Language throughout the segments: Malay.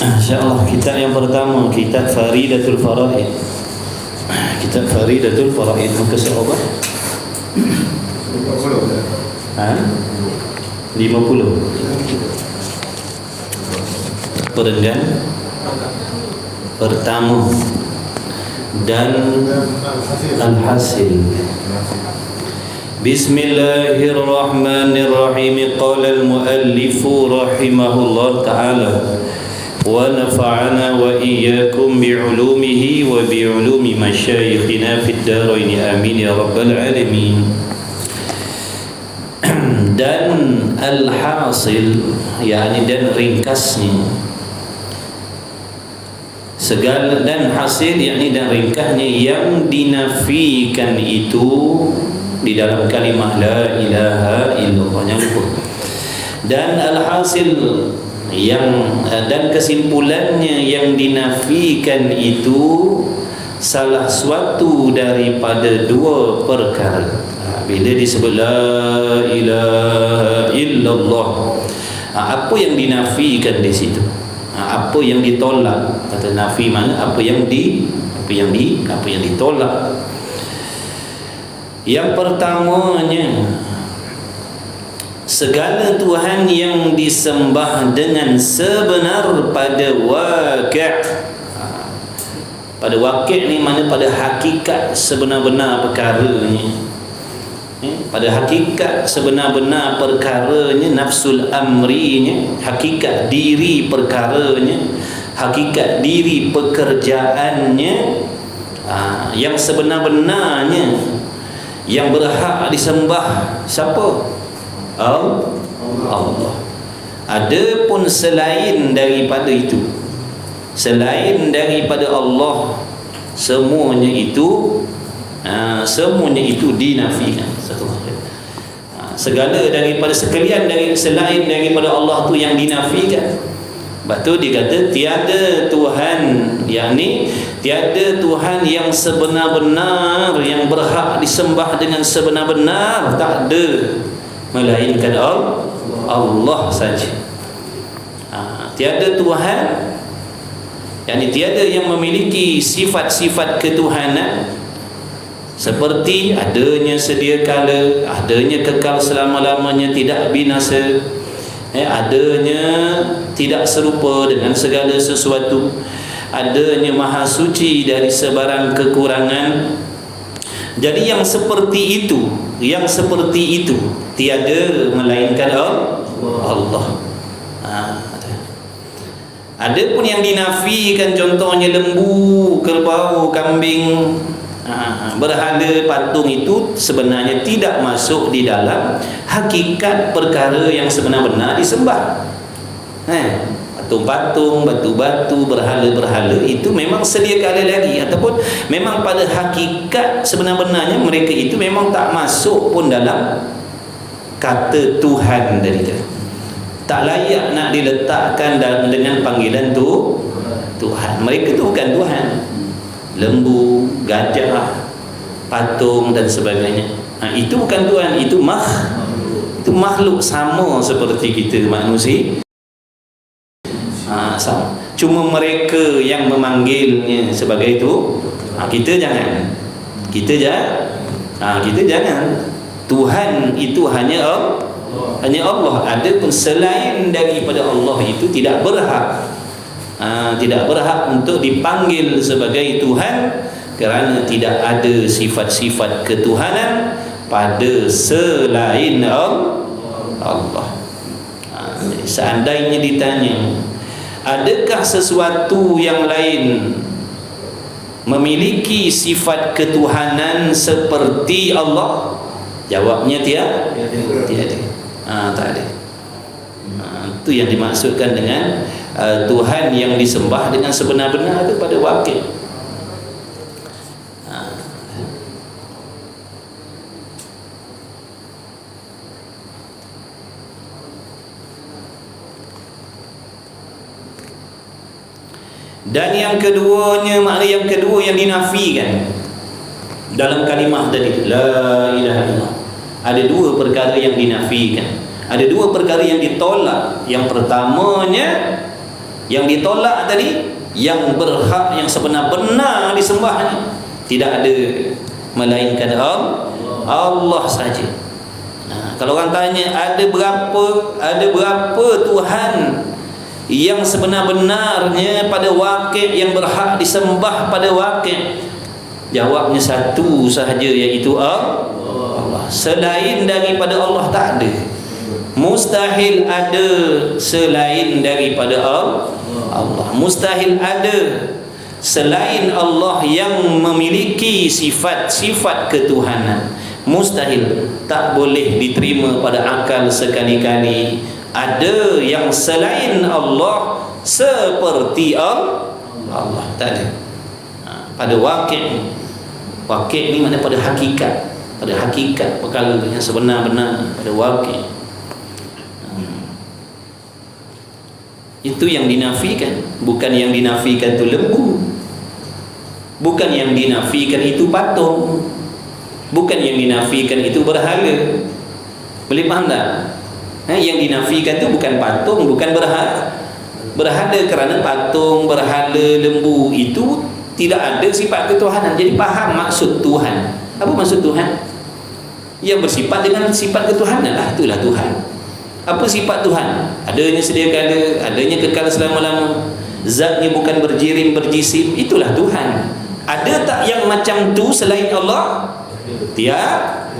InsyaAllah kitab yang pertama, kitab Faridatul Faraid. Kitab Faridatul Faraid muka berapa? 50. Perenggan pertama dan al-hasil. Bismillahirrahmanirrahim. Qala al-muallif rahimahullah ta'ala wa nafa'ana wa iyyakum bi'ulumihi wa bi'ulumi masyayikhina fid darain amin ya rabbal alamin. Dan al-hasil, yakni dan ringkasnya segala, dan hasil yakni dan ringkasnya yang dinafikan itu di dalam kalimah la ilaha illallah. Dan al-hasil yang dan kesimpulannya yang dinafikan itu salah suatu daripada dua perkara. Bila disebut la ilaha illallah, apa yang dinafikan di situ? Apa yang ditolak? Kata nafi mana? Apa yang ditolak? Yang pertamanya, segala Tuhan yang disembah dengan sebenar pada waqi'. Pada waqi' ni mana? Pada hakikat sebenar-benar perkaranya. Pada hakikat sebenar-benar perkaranya, nafsul amrinya, hakikat diri perkaranya, hakikat diri pekerjaannya, yang sebenar-benarnya, yang berhak disembah siapa? Allah. Adapun selain daripada itu, selain daripada Allah, semuanya itu dinafikan. Segala daripada sekalian dari selain daripada Allah tu yang dinafikan. Sebab tu dia kata tiada Tuhan, yakni tiada Tuhan yang sebenar-benar, yang berhak disembah dengan sebenar-benar, tak ada, melainkan Allah saja. Tiada Tuhan, yakni tiada yang memiliki sifat-sifat ketuhanan seperti adanya sedia kala, adanya kekal selama-lamanya, tidak binasa, adanya tidak serupa dengan segala sesuatu, adanya maha suci dari sebarang kekurangan. Jadi yang seperti itu tiada melainkan Allah. Adapun yang dinafikan, contohnya lembu, kerbau, kambing, berhala, patung, itu sebenarnya tidak masuk di dalam hakikat perkara yang sebenar-benar disembah. Patung-patung, batu-batu, berhala-berhala itu memang sedia kala lagi, ataupun memang pada hakikat sebenar-benarnya mereka itu memang tak masuk pun dalam kata Tuhan dari itu. Tak layak nak diletakkan dengan panggilan tu Tuhan. Mereka tu bukan Tuhan. Lembu, gajah, patung dan sebagainya, itu bukan Tuhan, itu makhluk sama seperti kita manusia. Sama. Cuma mereka yang memanggilnya sebagai itu. Kita jangan. Kita jangan. Tuhan itu hanya Allah. Adapun selain daripada Allah itu tidak berhak. Tidak berhak untuk dipanggil sebagai Tuhan, kerana tidak ada sifat-sifat ketuhanan pada selain Allah. Seandainya ditanya, adakah sesuatu yang lain memiliki sifat ketuhanan seperti Allah? Jawabnya tiada. Tak ada. Itu yang dimaksudkan dengan Tuhan yang disembah dengan sebenar-benar itu pada waqi'. Dan yang keduanya, makna yang kedua yang dinafikan dalam kalimah tadi la ilaha illallah, ada dua perkara yang dinafikan. Ada dua perkara yang ditolak. Yang pertamanya, yang ditolak tadi, yang berhak, yang sebenar-benar disembahnya tidak ada melainkan Allah saja. Kalau orang tanya ada berapa Tuhan yang sebenar-benarnya pada wakil, yang berhak disembah pada wakil, jawabnya satu sahaja, iaitu Allah. Selain daripada Allah tak ada. Mustahil ada selain daripada Allah. Mustahil ada selain Allah yang memiliki sifat-sifat ketuhanan. Mustahil, tak boleh diterima pada akal sekali-kali ada yang selain Allah seperti Allah. Tak ada. Pada wakil ni mana pada hakikat, perkara yang sebenar-benar, pada wakil. Itu yang dinafikan. Bukan yang dinafikan itu lembu, bukan yang dinafikan itu patung, bukan yang dinafikan itu berhala. Boleh faham tak? Yang dinafikan itu bukan patung, bukan berhala, kerana patung, berhala, lembu itu tidak ada sifat ketuhanan. Jadi faham maksud Tuhan. Apa maksud Tuhan? Yang bersifat dengan sifat ketuhanan lah, itulah Tuhan. Apa sifat Tuhan? Adanya sedia kala, adanya kekal selama-lama, zatnya bukan berjirim berjisim, itulah Tuhan. Ada tak yang macam tu selain Allah? Tiada.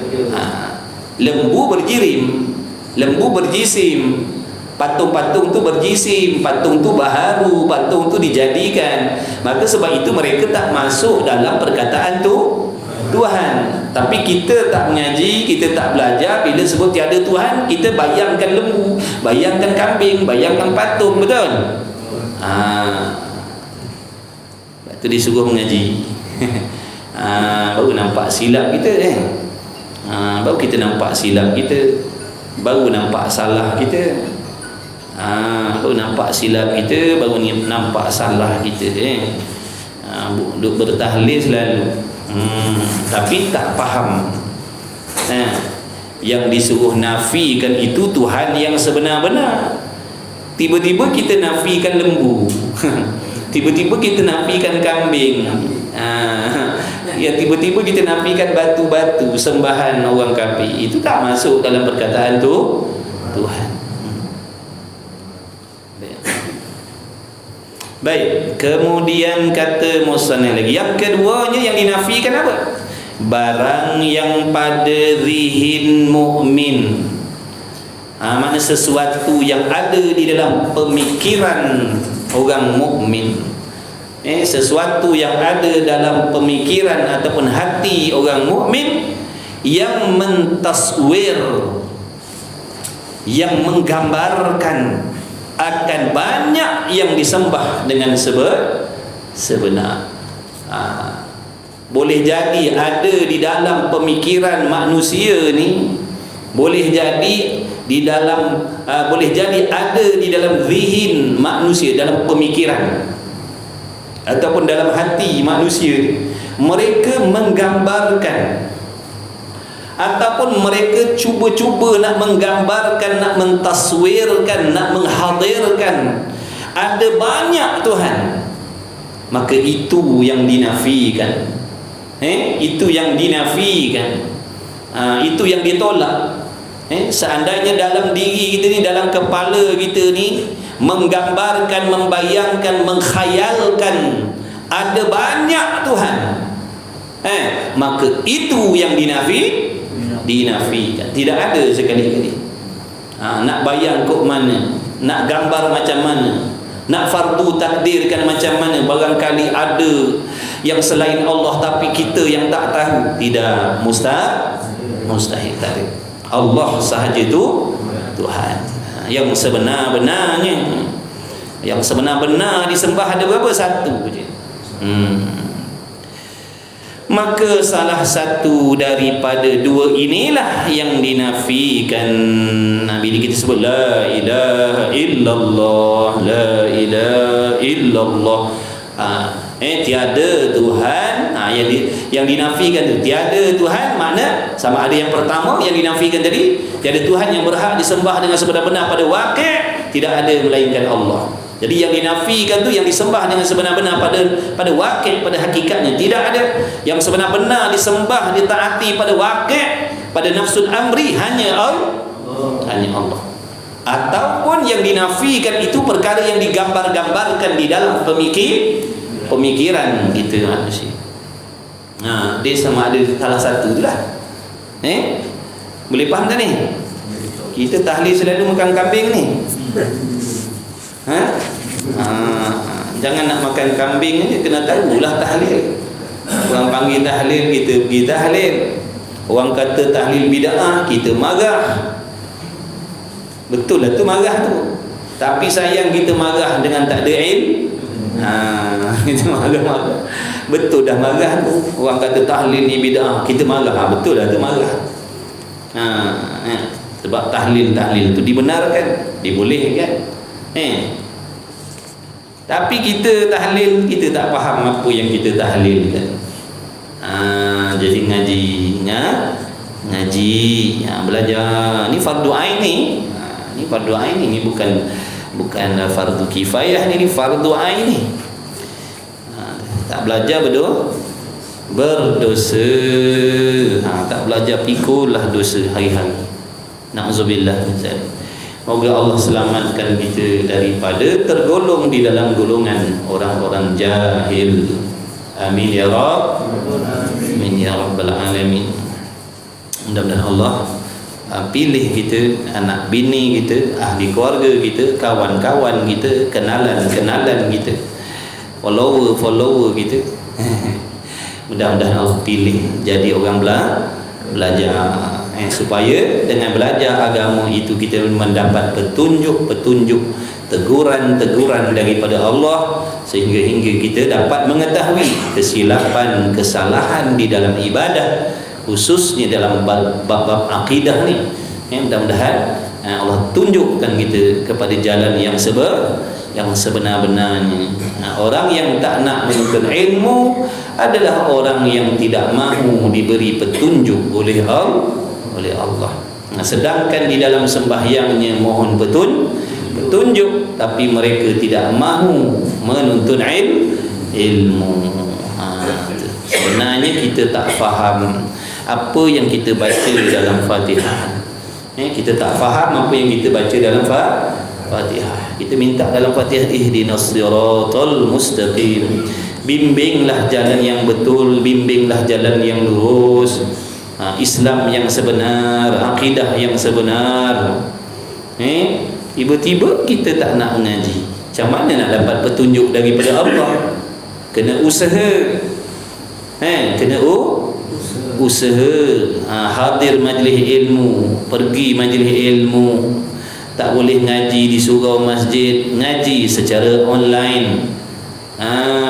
Lembu berjirim, lembu berjisim, patung-patung tu berjisim, patung tu baharu, patung tu dijadikan. Maka sebab itu mereka tak masuk dalam perkataan tu Tuhan. Tapi kita tak mengaji, kita tak belajar, bila sebut tiada Tuhan, kita bayangkan lembu, bayangkan kambing, bayangkan patung, betul? Itu disuruh mengaji. Baru nampak silap kita, baru kita nampak silap kita, baru nampak salah kita, baru nampak silap kita, baru nampak salah kita. Duk bertahlil selalu, tapi tak faham. Yang disuruh nafikan itu Tuhan yang sebenar-benar. Tiba-tiba kita nafikan lembu, tiba-tiba kita nafikan kambing, tiba-tiba kita nafikan batu-batu sembahan orang kafir. Itu tak masuk dalam perkataan tu Tuhan. Baik, kemudian kata musannif lagi, yang keduanya yang dinafikan apa? Barang yang pada zihin mukmin. Makna sesuatu yang ada di dalam pemikiran orang mukmin. Sesuatu yang ada dalam pemikiran ataupun hati orang mukmin yang mentaswir, yang menggambarkan akan banyak yang disembah dengan sebenar. Boleh jadi ada di dalam pemikiran manusia ni, boleh jadi di dalam boleh jadi ada di dalam zihin manusia, dalam pemikiran ataupun dalam hati manusia, mereka menggambarkan ataupun mereka cuba-cuba nak menggambarkan, nak mentaswirkan, nak menghadirkan ada banyak Tuhan. Maka itu yang dinafikan, itu yang dinafikan, itu yang ditolak. Seandainya dalam diri kita ni, dalam kepala kita ni menggambarkan, membayangkan, mengkhayalkan ada banyak Tuhan, maka itu yang dinafikan. Tidak ada sekali-kali. Nak bayang kok mana, nak gambar macam mana, nak fardu takdirkan macam mana, barangkali ada yang selain Allah tapi kita yang tak tahu. Tidak, mustahil tadi. Allah sahaja itu Tuhan yang sebenar-benarnya, yang sebenar-benar disembah ada berapa? Satu je. Maka salah satu daripada dua inilah yang dinafikan. Bila kita sebut la ilaha illallah, la ilaha illallah, tiada Tuhan, yang dinafikan tu tiada Tuhan, makna sama ada yang pertama yang dinafikan tadi, tiada Tuhan yang berhak disembah dengan sebenar-benar pada wakil, tidak ada melainkan Allah. Jadi yang dinafikan tu yang disembah dengan sebenar-benar pada wakil, pada hakikatnya tidak ada. Yang sebenar-benar disembah, ditaati pada wakil, pada nafsul amri hanya Allah. Ataupun yang dinafikan itu perkara yang digambar-gambarkan di dalam pemikiran kita manusia. Dia sama ada salah satu tu lah. Boleh faham tak ni? Kita tahlil selalu makan kambing ni. Jangan nak makan kambing ni, kena tahulah tahlil. Orang panggil tahlil, kita pergi tahlil. Orang kata tahlil bid'ah, kita marah. Betul lah tu marah tu. Tapi sayang kita marah dengan tak ada ilmu. Kita marah. Betul dah marah tu. Orang kata tahlil ni bid'ah, kita marah. Betul lah tu marah. Sebab tahlil tu dibenarkan, dibolehkan. Tapi kita tahlil, kita tak faham apa yang kita tahlilkan. Jadi ngaji, belajar. Ni fardu ain ni. Ni fardu ain ni, bukan fardu kifayah ni fardu ain ni. Tak belajar berdosa. Tak belajar pikullah dosa hari-hari. Na'udzubillah min zalik. Moga Allah selamatkan kita daripada tergolong di dalam golongan orang-orang jahil. Amin ya Rabb. Amin ya Rabbal Alamin. Mudah-mudahan Allah pilih kita, anak bini kita, ahli keluarga kita, kawan-kawan kita, kenalan kita, follower kita. Mudah-mudahan Allah pilih jadi orang belajar. Supaya dengan belajar agama itu kita mendapat petunjuk, teguran daripada Allah, sehingga kita dapat mengetahui kesilapan, kesalahan di dalam ibadah, khususnya dalam bab akidah ni. Mudah-mudahan Allah tunjukkan kita kepada jalan yang sebenar-benarnya. Orang yang tak nak menuntut ilmu adalah orang yang tidak mahu diberi petunjuk oleh Allah. Sedangkan di dalam sembahyangnya mohon petunjuk, tapi mereka tidak mahu menuntut ilmu. Sebenarnya kita tak faham apa yang kita baca dalam Fatihah. Kita tak faham apa yang kita baca dalam Fatihah. Kita minta dalam Fatihah, ihdinas siratal mustaqim, bimbinglah jalan yang betul, bimbinglah jalan yang lurus, Islam yang sebenar, akidah yang sebenar. Tiba-tiba kita tak nak mengaji. Macam mana nak dapat petunjuk daripada Allah? Kena usaha. Kena usaha. Hadir majlis ilmu, pergi majlis ilmu. Tak boleh ngaji di surau masjid, ngaji secara online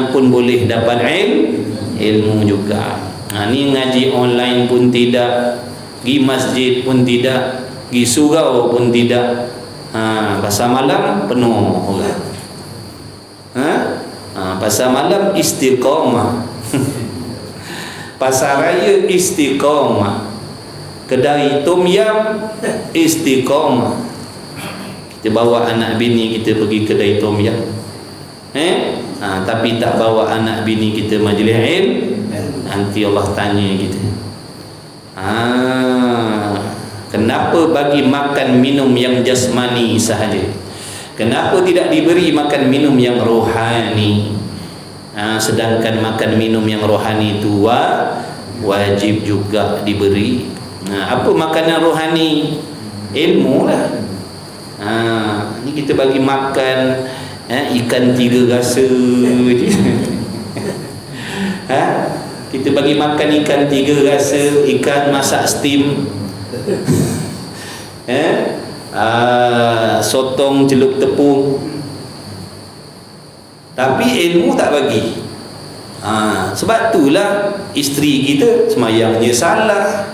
pun boleh dapat ilmu juga. Ni ngaji online pun tidak, pergi masjid pun tidak, pergi surau pun tidak. Pasar malam penuh orang. Pasar malam istiqamah. Pasar raya istiqamah. Kedai tom yam istiqamah. Kita bawa anak bini kita pergi kedai tom yam, tapi tak bawa anak bini kita majlis ilmu, nanti Allah tanya kita, kenapa bagi makan minum yang jasmani sahaja, kenapa tidak diberi makan minum yang rohani? Sedangkan makan minum yang rohani itu wajib juga diberi. Apa makanan rohani? Ilmu lah. Ni kita bagi makan ikan 3 rasa. Kita bagi makan ikan 3 rasa, ikan masak steam, sotong celup tepung, tapi ilmu tak bagi. Sebab itulah isteri kita semayangnya salah,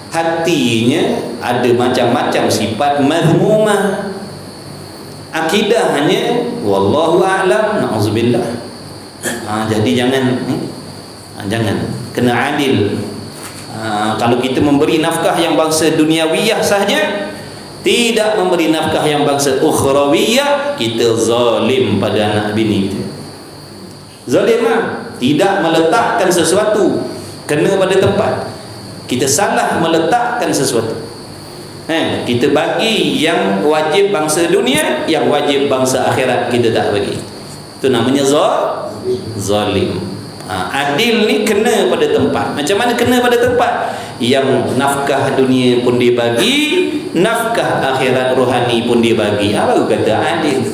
hatinya ada macam-macam sifat mazmumah, akidahnya wallahu a'lam, na'udzubillah. Jadi Jangan, kena adil. Kalau kita memberi nafkah yang bangsa duniawiyah sahaja, tidak memberi nafkah yang bangsa ukhrawiyah, kita zalim pada anak bini kita. Zalim lah, tidak meletakkan sesuatu kena pada tempat. Kita salah meletakkan sesuatu. Kita bagi yang wajib bangsa dunia, yang wajib bangsa akhirat kita tak bagi. Itu namanya zalim. Adil ni kena pada tempat. Macam mana kena pada tempat? Yang nafkah dunia pun dia bagi, nafkah akhirat rohani pun dia bagi. Baru kata adil.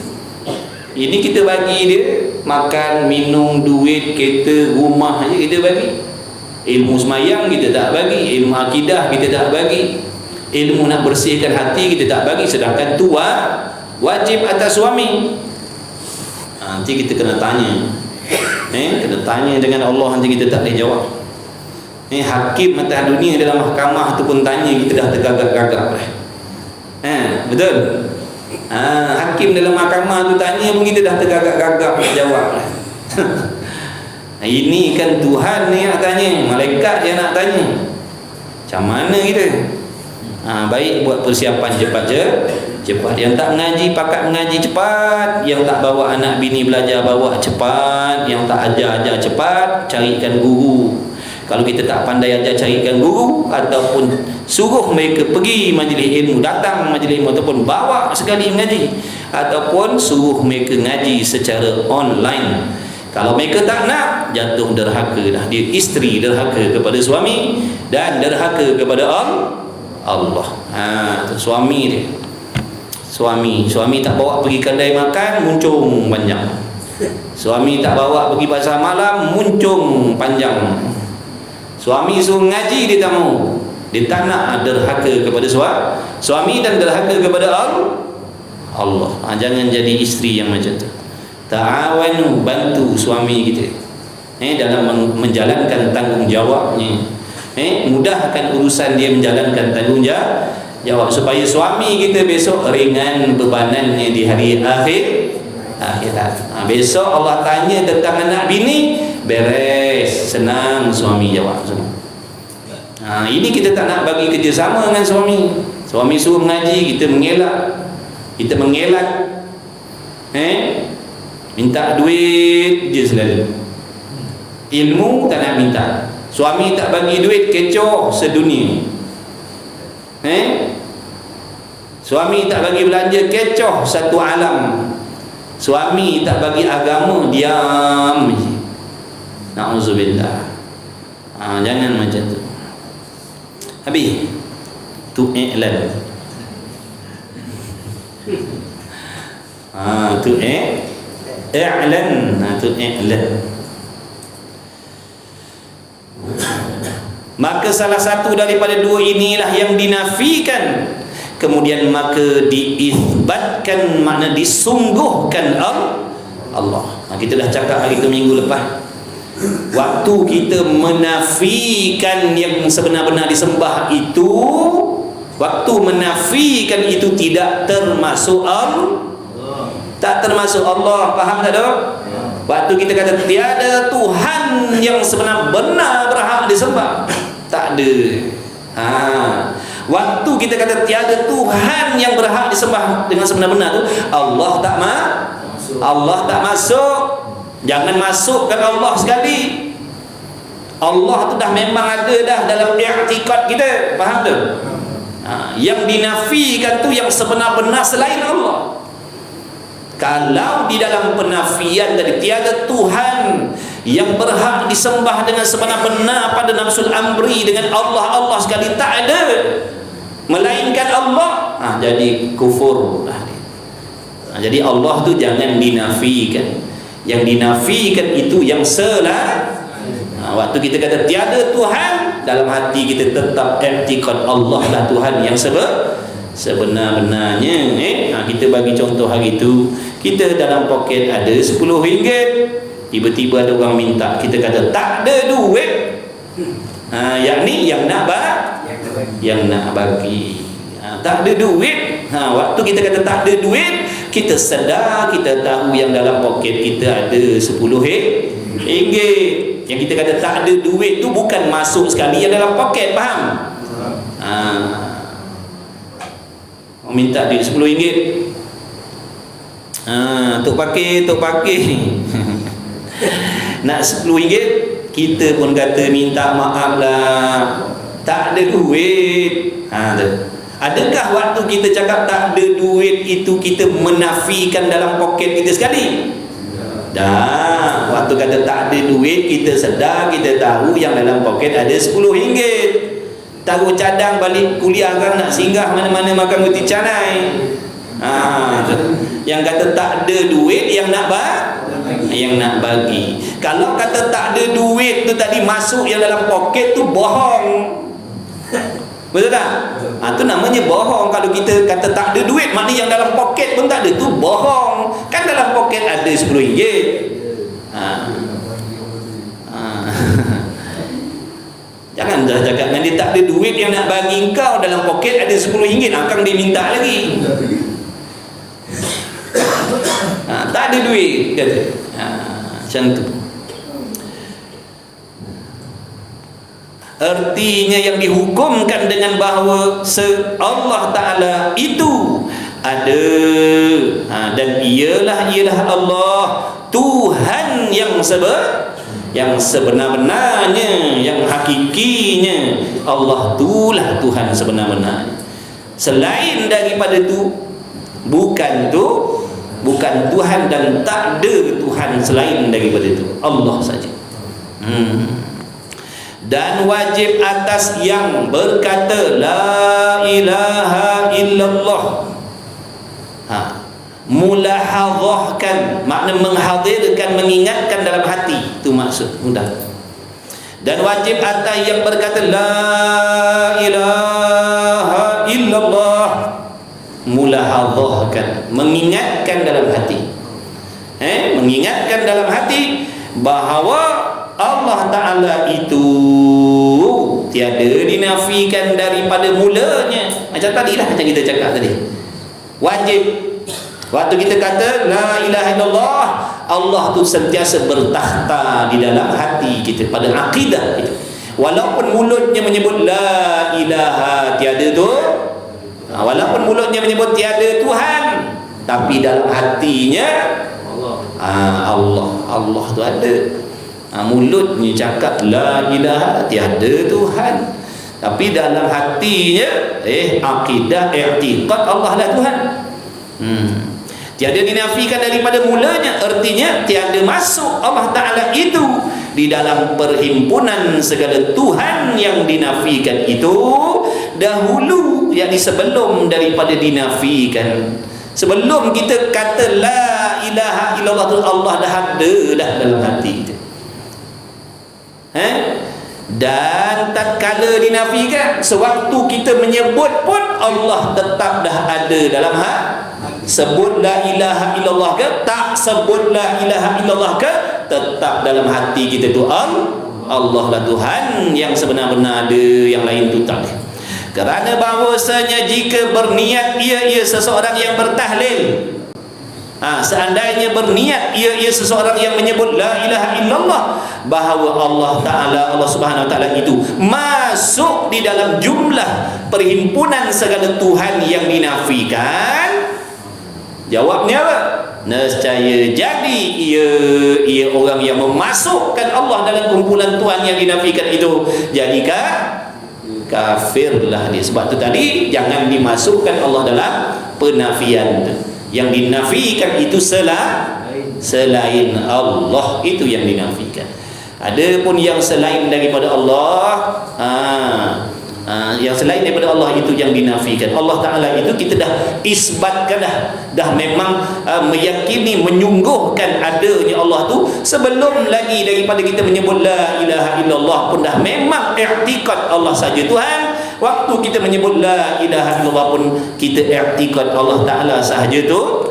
Ini kita bagi dia makan, minum, duit, kereta, rumah je kita bagi. Ilmu semayang kita tak bagi, ilmu akidah kita tak bagi, ilmu nak bersihkan hati kita tak bagi. Sedangkan tu wajib atas suami. Nanti kita kena tanya, kena tanya dengan Allah. Nanti kita tak boleh jawab. Hakim atas dunia dalam mahkamah tu pun tanya, kita dah tergagap-gagap. Betul? Hakim dalam mahkamah tu tanya pun kita dah tergagap-gagap nak jawab. Ini kan Tuhan ni nak tanya, malaikat yang nak tanya. Macam mana kita? Baik, buat persiapan cepat. Yang tak mengaji, pakat mengaji cepat. Yang tak bawa anak bini belajar, bawa cepat. Yang tak ajar cepat, carikan guru. Kalau kita tak pandai ajar, carikan guru. Ataupun suruh mereka pergi majlis ilmu, datang majlis ilmu, ataupun bawa sekali mengaji, ataupun suruh mereka ngaji secara online. Kalau mereka tak nak, jatuh derhaka dah. Dia isteri derhaka kepada suami dan derhaka kepada Allah. Tu suami dia. Suami tak bawa pergi kedai makan, muncung panjang. Suami tak bawa pergi pasar malam, muncung panjang. Suami suruh ngaji, dia tak mau. Dia tak nak, derhaka kepada suami dan derhaka kepada Allah. Jangan jadi isteri yang macam tu. Ta'awanu, bantu suami kita dalam menjalankan tanggungjawabnya. Mudahkan urusan dia menjalankan tanggungjawab, supaya suami kita besok ringan bebanannya di hari akhirat. Besok Allah tanya tentang anak bini, beres, senang suami jawab semua. Ini kita tak nak bagi kerjasama dengan suami. Suami suruh mengaji, kita mengelak. Minta duit je selalu. Ilmu tak nak minta. Suami tak bagi duit, kecoh sedunia. Suami tak bagi belanja, kecoh satu alam. Suami tak bagi agama, diam je. Na'udzubillah. Jangan macam tu. Habis tu i'lan. Tu i'lan. Tu i'lan. Maka salah satu daripada dua inilah yang dinafikan, kemudian maka diisbatkan, makna disungguhkan Allah. Kita dah cakap hari itu minggu lepas. Waktu kita menafikan yang sebenar-benar disembah itu, waktu menafikan itu tidak termasuk tak termasuk Allah. Faham tak dok? Waktu kita kata tiada Tuhan yang sebenar-benar berhak disembah, tak ada. Waktu kita kata tiada Tuhan yang berhak disembah dengan sebenar-benar tu, Allah tak masuk. Jangan masukkan Allah sekali. Allah tu dah memang ada dah dalam i'tikad kita. Faham tu? Yang dinafikan tu yang sebenar-benar selain Allah. Kalau di dalam penafian dari tiada Tuhan yang berhak disembah dengan sebenar-benar pada nafsul amri dengan Allah sekali tak ada, melainkan Allah, jadi kufur. Jadi Allah tu jangan dinafikan. Yang dinafikan itu yang waktu kita kata tiada Tuhan, dalam hati kita tetap i'tikad Allah lah Tuhan yang sebenar-benarnya. Kita bagi contoh hari itu, kita dalam poket ada RM10, tiba-tiba ada orang minta, kita kata tak ada duit, yakni yang nak bagi, tak ada duit. Waktu kita kata tak ada duit, kita sedar, kita tahu yang dalam poket kita ada RM10. Yang kita kata tak ada duit tu bukan masuk sekali yang dalam poket, faham? Minta duit RM10. Tok pakai nak RM10, kita pun kata minta maaf lah, tak ada duit. Adakah waktu kita cakap tak ada duit itu kita menafikan dalam poket kita sekali? Dah, waktu kata tak ada duit, kita sedar, kita tahu yang dalam poket ada RM10. Taruh cadang balik kuliah kan, nak singgah mana-mana makan roti canai. Yang kata tak ada duit, yang nak bagi. Kalau kata tak ada duit tu tadi masuk yang dalam poket tu bohong. Betul tak? Tu namanya bohong. Kalau kita kata tak ada duit, maknanya yang dalam poket pun tak ada, tu bohong. Kan dalam poket ada RM10. Jangan dah cakap dengan dia tak ada duit, yang nak bagi kau dalam poket ada RM10, akan dia minta lagi. Tak ada duit kata. Macam tu. Artinya yang dihukumkan dengan bahawa Allah Ta'ala itu ada, dan ialah Allah Tuhan yang sebenar-benarnya, yang hakikinya. Allah itulah Tuhan sebenar-benarnya. Selain daripada itu bukan Tuhan, dan tak ada Tuhan selain daripada itu, Allah saja. Dan wajib atas yang berkata la ilaha illallah, mulahadhahkan, makna menghadirkan, mengingatkan dalam hati, itu maksud mudah. Dan wajib atas yang berkata la ilaha illallah, mulahadhahkan, mengingatkan dalam hati, mengingatkan dalam hati bahawa Allah Ta'ala itu tiada dinafikan daripada mulanya. Macam tadilah, macam kita cakap tadi, wajib. Waktu kita kata la ilaha illallah, Allah tu sentiasa bertakhta di dalam hati kita, pada akidah itu. Walaupun mulutnya menyebut la ilaha, tiada tu, walaupun mulutnya menyebut tiada Tuhan, tapi dalam hatinya Allah tu ada. Mulutnya cakap la ilaha, tiada Tuhan, tapi dalam hatinya akidah, i'tiqad Allah lah Tuhan. Tiada dinafikan daripada mulanya, artinya tiada masuk Allah Ta'ala itu di dalam perhimpunan segala Tuhan yang dinafikan itu dahulu, yakni sebelum daripada dinafikan. Sebelum kita kata la ilaha illallah tu, Allah dah ada dah dalam hati kita. Dan tatkala dinafikan, sewaktu kita menyebut pun Allah tetap dah ada dalam sebut la ilaha illallah ke, tak sebut la ilaha illallah ke, tetap dalam hati kita tu Allah lah Tuhan yang sebenar-benar ada, yang lain tu tak ada. Kerana bahawasanya jika berniat ia seseorang yang bertahlil, seandainya berniat ia seseorang yang menyebut la ilaha illallah, bahawa Allah Ta'ala, Allah Subhanahu Wa Ta'ala itu masuk di dalam jumlah perhimpunan segala Tuhan yang dinafikan, jawabnya apa? Nescaya jadi ia orang yang memasukkan Allah dalam kumpulan Tuhan yang dinafikan itu, jadikah kafirlah dia. Sebab tu tadi jangan dimasukkan Allah dalam penafian tu. Yang dinafikan itu selain Allah, itu yang dinafikan. Ada pun yang selain daripada Allah, yang selain daripada Allah itu yang dinafikan. Allah Ta'ala itu kita dah isbatkan dah memang meyakini, menyungguhkan adanya Allah tu sebelum lagi daripada kita menyebut la ilaha illallah pun dah memang i'tiqad Allah saja Tuhan. Waktu kita menyebut la ilaha illallah pun kita i'tiqad Allah Ta'ala sahaja tu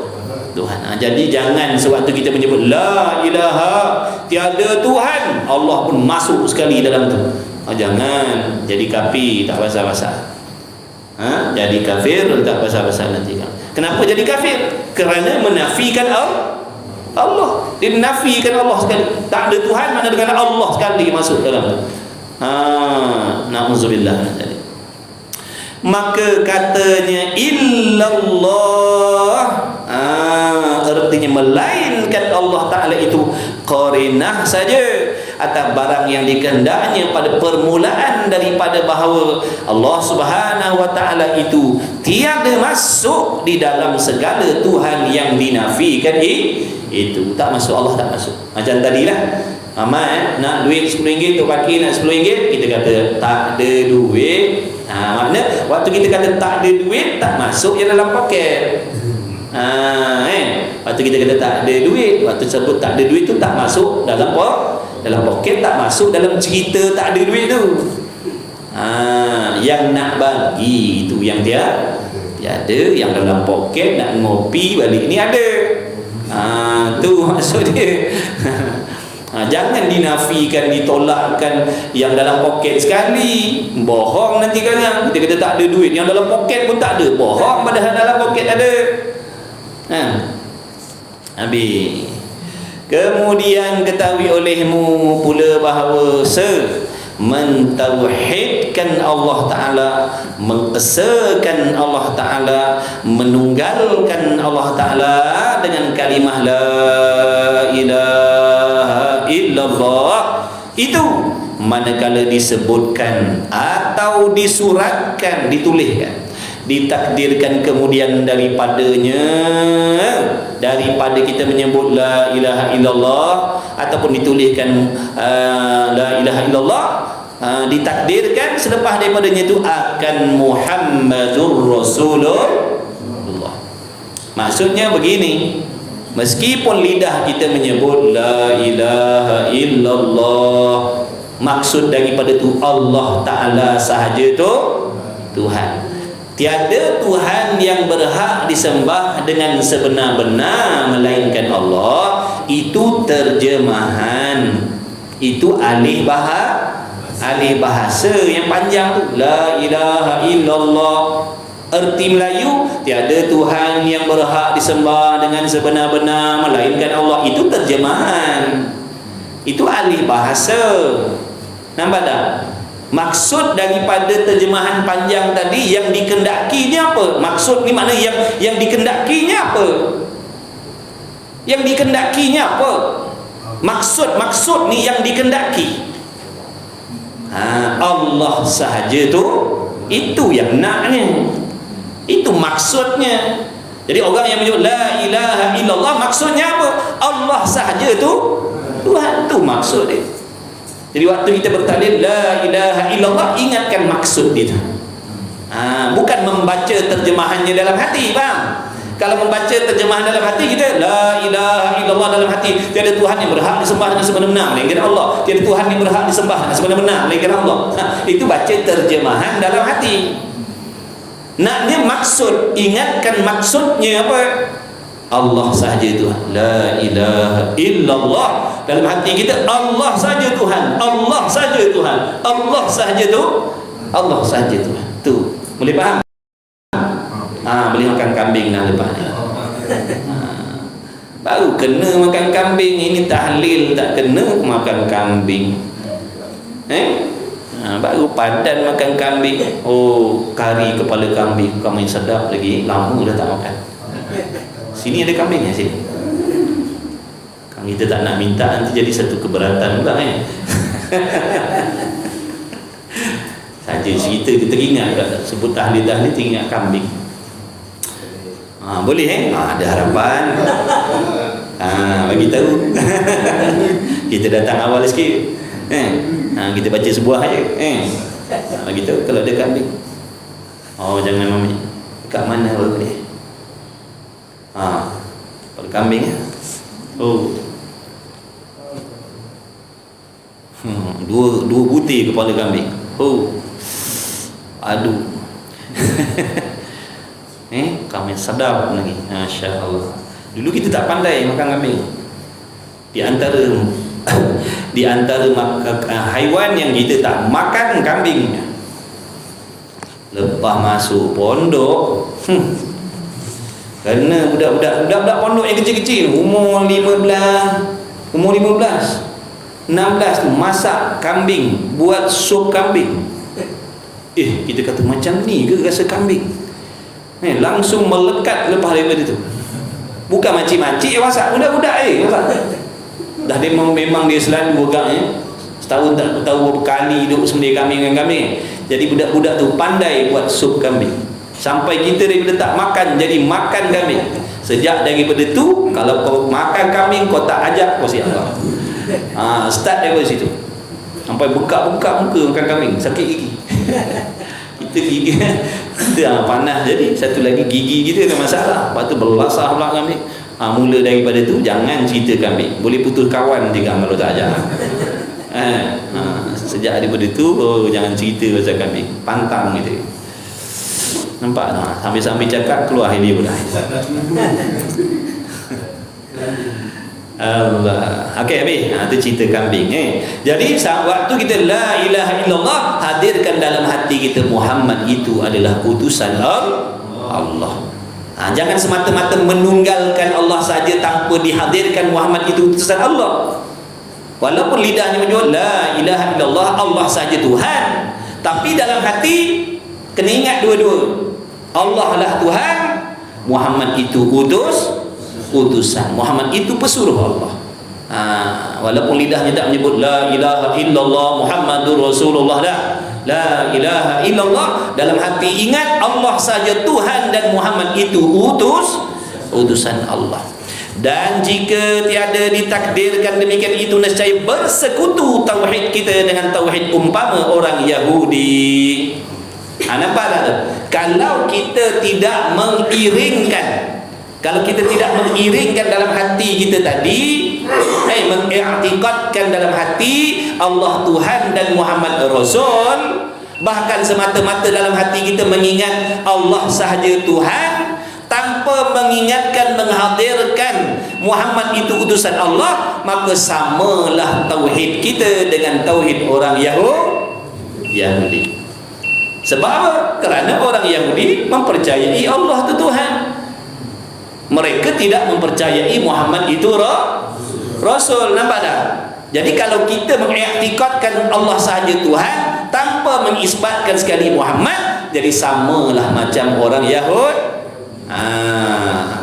Tuhan. Jadi jangan sewaktu kita menyebut la ilaha, tiada Tuhan, Allah pun masuk sekali dalam tu. Jangan jadi kafir tak basah-basah. Jadi kafir tak basah-basah nanti. Kenapa jadi kafir? Kerana menafikan Allah. Dia nafikan Allah sekali. Tak ada Tuhan, mana dengan Allah sekali masuk dalam tu. Na'udzubillah. Maka katanya illallah, artinya melainkan Allah Ta'ala itu qarinah saja atas barang yang dikehendaknya pada permulaan daripada bahawa Allah Subhanahu wa Ta'ala itu tiada masuk di dalam segala Tuhan yang dinafikan itu. Tak masuk, Allah tak masuk. Macam tadilah amat nak duit RM10 tu pakai nak RM10, kita kata tak ada duit. Makna waktu kita kata tak ada duit, tak masuk yang dalam poket. Waktu kita kata tak ada duit, waktu sebut tak ada duit tu tak masuk dalam poket, tak masuk dalam cerita tak ada duit tu. Yang nak bagi itu yang dia ada, yang dalam poket nak ngopi balik ni ada. Tu maksud dia. Jangan dinafikan, ditolakkan yang dalam poket sekali. Bohong nanti kan. Kita kata tak ada duit, yang dalam poket pun tak ada. Bohong, padahal dalam poket ada. Habis. Kemudian ketahui olehmu pula bahawa mentauhidkan Allah Ta'ala, mengesakan Allah Ta'ala, menunggalkan Allah Ta'ala dengan kalimah la ilaha illallah itu manakala disebutkan atau disuratkan, dituliskan, ditakdirkan kemudian daripada kita menyebut la ilaha illallah ataupun dituliskan la ilaha illallah, ditakdirkan selepas daripadanya itu akan Muhammadur Rasulullah. Maksudnya begini, meskipun lidah kita menyebut la ilaha illallah, maksud daripada itu Allah Ta'ala sahaja tu Tuhan. Tiada Tuhan yang berhak disembah dengan sebenar-benar melainkan Allah. Itu terjemahan, itu alih bahasa yang panjang tu, la ilaha illallah. Erti Melayu, tiada Tuhan yang berhak disembah dengan sebenar-benar melainkan Allah. Itu terjemahan, itu alih bahasa. Nampak tak? Maksud daripada terjemahan panjang tadi, yang dikendakinya apa? Maksud ni makna yang dikendakinya apa? Yang dikendakinya apa? Maksud ni yang dikendaki. Allah sahaja tu, itu yang naknya. Itu maksudnya. Jadi orang yang menyebut la ilaha illallah, maksudnya apa? Allah sahaja tu Tuhan, tu maksud dia. Jadi waktu kita bertahlil la ilaha illallah, ingatkan maksud dia. Bukan membaca terjemahannya dalam hati, faham? Kalau membaca terjemahan dalam hati kita, la ilaha illallah dalam hati, tiada Tuhan yang berhak disembah dengan sebenar-benar melainkan Allah, tiada Tuhan yang berhak disembah dengan sebenar-benar melainkan Allah. Itu baca terjemahan dalam hati. Naknya maksud, ingatkan maksudnya apa? Allah sahaja Tuhan, la ilaha illallah. Dalam hati kita, Allah sahaja Tuhan, Allah sahaja Tuhan, Allah sahaja tu, Allah sahaja Tuhan. Tu boleh faham? Boleh makan kambing dah lepas ni. Baru kena makan kambing, ini tahlil tak kena makan kambing. Baru padan makan kambing. Oh, kari kepala kambing, kamu yang sedap lagi, lama dah tak makan. Sini ada kambing ya sini. Kalau kita tak nak minta, nanti jadi satu keberatan pula saja cerita kita ingat, sebut tahlil teringat kambing. Boleh ada harapan. Bagi tahu. Kita datang awal sikit. Kita baca sebuah aja. Bagi tahu kalau ada kambing. Jangan mami. Kat mana baru ni? Kepala kambing ya. Dua butir kepala kambing. Aduh. Kambing sedap lagi. Masya Allah. Dulu kita tak pandai makan kambing. Di antara haiwan yang kita tak makan kambingnya. Lepas masuk pondok, Kerana budak-budak pondok yang kecil-kecil umur 15 16 tu masak kambing, buat sup kambing. Kita kata macam ni ke rasa kambing? Langsung melekat lepas daripada tu. Bukan makcik-makcik yang masak, budak-budak masak. Dah memang dia selalu agaknya setahun tak tahu berapa kali duduk sembelih kambing dengan kambing. Jadi budak-budak tu pandai buat sup kambing. Sampai kita daripada tak makan jadi makan kambing. Sejak daripada tu, kalau kau makan kambing kau tak ajak, kau siap Allah. Start daripada situ. Sampai buka-buka muka makan kambing, sakit gigi. Kita gigi kita panas, jadi satu lagi gigi kita ada masalah. Lepas tu berlasah pula kambing. Mula daripada tu jangan cerita kambing. Boleh putus kawan juga kalau tak ajak. Sejak daripada tu jangan cerita pasal kambing, pantang gitu. Nampak tak? Sambil-sambil cakap keluar dia pula. Allah. Okey habis. Itu cerita kambing. Jadi waktu kita la ilaha illallah, hadirkan dalam hati kita Muhammad itu adalah utusan Allah. Jangan semata-mata menunggalkan Allah saja tanpa dihadirkan Muhammad itu utusan Allah. Walaupun lidahnya menjawab la ilaha illallah, Allah saja Tuhan, tapi dalam hati kena ingat dua-dua. Allah lah Tuhan, Muhammad itu utusan. Muhammad itu pesuruh Allah. Walaupun lidahnya tak menyebut la ilaha illallah Muhammadur Rasulullah, la ilaha illallah, dalam hati ingat Allah saja Tuhan dan Muhammad itu utusan Allah. Dan jika tiada ditakdirkan demikian, itu nescaya bersekutu tauhid kita dengan tauhid umpama orang Yahudi. Nampak tak tu? Kalau kita tidak mengiringkan dalam hati kita tadi, mengiktikadkan dalam hati Allah Tuhan dan Muhammad Rasul, bahkan semata-mata dalam hati kita mengingat Allah sahaja Tuhan tanpa mengingatkan, menghadirkan Muhammad itu utusan Allah, maka samalah tauhid kita dengan tauhid orang Yahudi. Sebab apa? Kerana orang Yahudi mempercayai Allah itu Tuhan. Mereka tidak mempercayai Muhammad itu Rasul. Nampak tak? Jadi kalau kita mengiktikadkan Allah sahaja Tuhan tanpa mengisbatkan sekali Muhammad, jadi samalah macam orang Yahudi.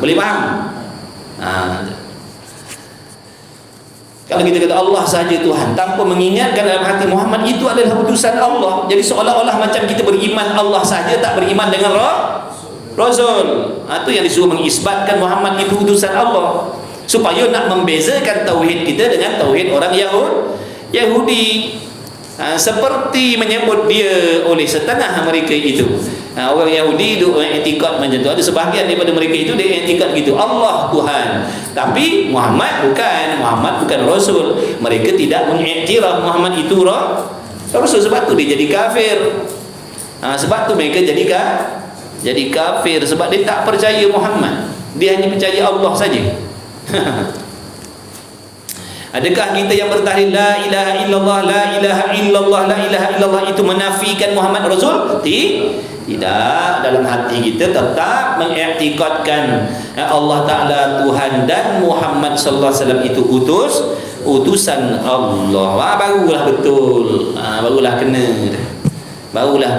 Boleh faham? Kalau kita kata Allah sahaja Tuhan tanpa mengingatkan dalam hati Muhammad itu adalah utusan Allah, jadi seolah-olah macam kita beriman Allah sahaja, tak beriman dengan Rasul. Itu yang disuruh mengisbatkan Muhammad itu utusan Allah, supaya nak membezakan tauhid kita dengan tauhid orang Yahudi. Seperti menyebut dia oleh setengah mereka itu. Orang Yahudi itu i'tikad macam tu. Ada sebahagian daripada mereka itu dia i'tikad gitu, Allah Tuhan, tapi Muhammad bukan Rasul. Mereka tidak mengiktiraf Muhammad itu Rasul. Sebab tu dia jadi kafir. Sebab tu mereka jadi kafir, sebab dia tak percaya Muhammad, dia hanya percaya Allah saja. Adakah kita yang bertahlil la ilaha illallah, la ilaha illallah, la ilaha illallah itu menafikan Muhammad Rasul? Tidak. Dalam hati kita tetap mengiktikadkan Allah Ta'ala Tuhan dan Muhammad sallallahu alaihi wasallam itu utusan Allah. Barulah betul. Barulah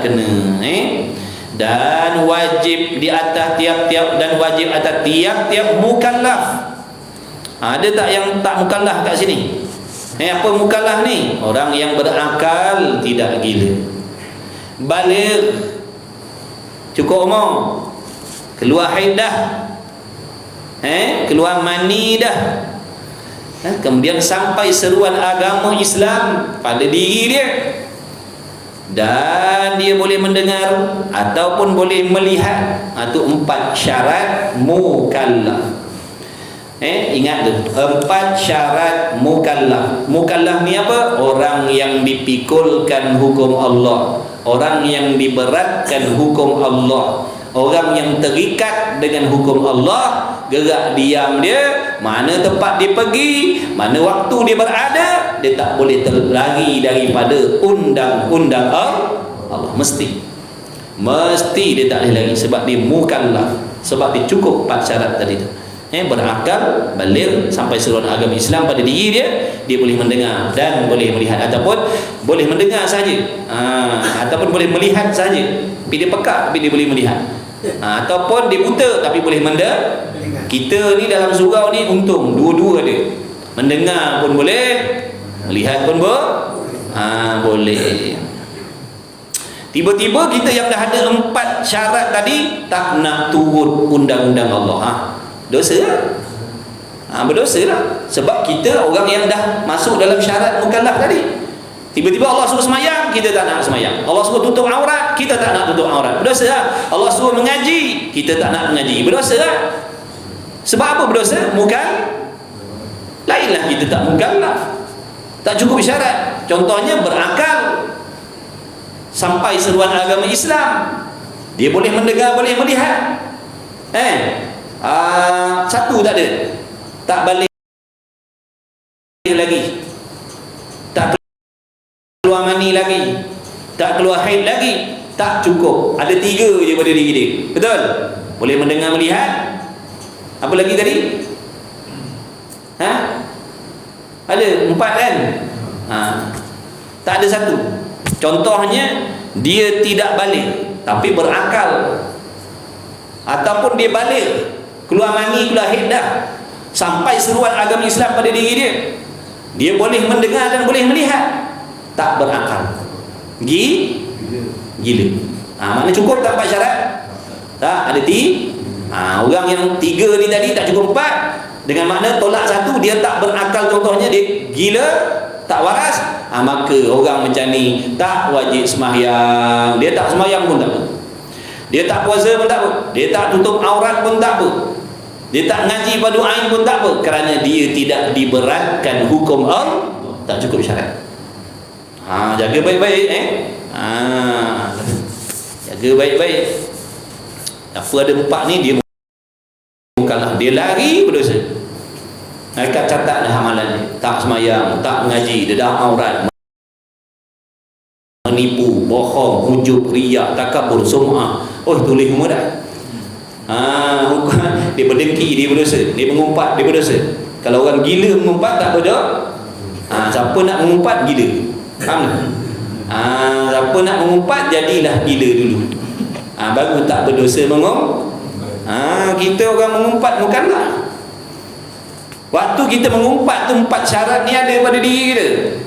kena. Dan wajib di atas tiap-tiap mukallaf. Ada tak yang tak mukallaf kat sini? Apa mukallaf ni? Orang yang berakal, tidak gila, baligh, cukup umur, keluar haid dah, keluar mani dah, kemudian sampai seruan agama Islam pada diri dia, dan dia boleh mendengar ataupun boleh melihat. Itu 4 syarat mukallaf. Ingat tu, 4 syarat mukallaf. Mukallaf ni apa? Orang yang dipikulkan hukum Allah, orang yang diberatkan hukum Allah, orang yang terikat dengan hukum Allah. Gerak diam dia, mana tempat dia pergi, mana waktu dia berada, dia tak boleh terlari daripada undang-undang Allah. Mesti dia tak boleh lari, sebab dia mukallaf. sebab dia cukup 4 syarat tadi tu. Berakal, baligh, sampai seluruh agama Islam pada diri dia, dia boleh mendengar dan boleh melihat, ataupun boleh mendengar saja, ataupun boleh melihat saja, tapi dia pekak tapi dia boleh melihat, ataupun dia buta tapi boleh mendengar. Kita ni dalam surau ni untung dua-dua ada, mendengar pun boleh, melihat pun boleh. Tiba-tiba kita yang dah ada 4 syarat tadi tak nak turut undang-undang Allah, dosa lah. Berdosa lah. Sebab kita orang yang dah masuk dalam syarat mukallaf tadi. Tiba-tiba Allah suruh semayang, kita tak nak semayang. Allah suruh tutup aurat, kita tak nak tutup aurat. Berdosa lah. Allah suruh mengaji, kita tak nak mengaji. Berdosa lah. Sebab apa berdosa? Lainlah kita tak mukallaf, tak cukup syarat. Contohnya berakal, sampai seruan agama Islam, dia boleh mendengar, boleh melihat. Satu tak ada, tak balik lagi, tak keluar mani lagi, tak keluar haid lagi, tak cukup. Ada 3 je pada diri dia. Betul? Boleh mendengar, melihat. Apa lagi tadi? Ada 4 kan? Tak ada 1. Contohnya dia tidak balik tapi berakal, ataupun dia balik, keluar mani, keluar haid dah, sampai seruan agama Islam pada diri dia, dia boleh mendengar dan boleh melihat, tak berakal, gila. Mana cukup tak 4 syarat? Tak ada orang yang 3 ni tadi tak cukup 4, dengan makna tolak 1, dia tak berakal, contohnya dia gila, tak waras, maka orang macam ni tak wajib sembahyang. Dia tak sembahyang pun tak apa, dia tak puasa pun tak apa, dia tak tutup aurat pun tak apa, dia tak ngaji fardu ain pun tak apa, kerana dia tidak diberatkan hukum Allah, tak cukup syarat. Jaga baik-baik jaga baik-baik. Apa ada 4 ni dia mukallaf, dia lari berdosa. Mereka catat dah amalan dia. Tak semayang, tak mengaji, dedah aurat, menipu, bohong, hujub, riak, takabur, sum'ah. Tulis semua dah. Dia berdengki, dia berdosa. Dia mengumpat, dia berdosa. Kalau orang gila mengumpat tak berdosa. Siapa nak mengumpat, gila. Faham tak? Siapa nak mengumpat, jadilah gila dulu. Baru tak berdosa kita orang mengumpat mukallaf. Waktu kita mengumpat tu 4 syarat ni ada pada diri kita.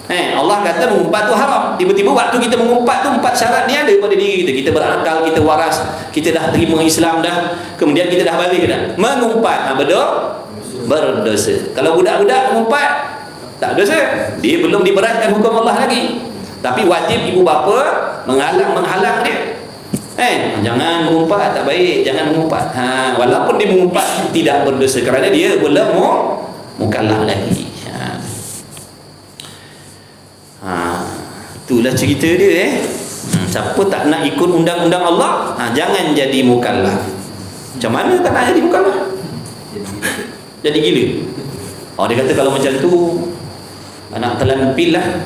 Allah kata mengumpat tu haram. Tiba-tiba waktu kita mengumpat tu 4 syarat ni ada pada diri kita. Kita berakal, kita waras, kita dah terima Islam dah, kemudian kita dah balik dah. Mengumpat berdosa. Kalau budak-budak mengumpat tak dosa, dia belum diberatkan hukum Allah lagi. Tapi wajib ibu bapa menghalang dia. Jangan mengumpat, tak baik, jangan mengumpat. Walaupun dia mengumpat tidak berdosa kerana dia belum mukallaf lagi. Itulah cerita dia. Siapa tak nak ikut undang-undang Allah, jangan jadi mukallaf. Macam mana tak nak jadi mukallaf? Jadi gila. Dia kata kalau macam tu anak telan pil lah,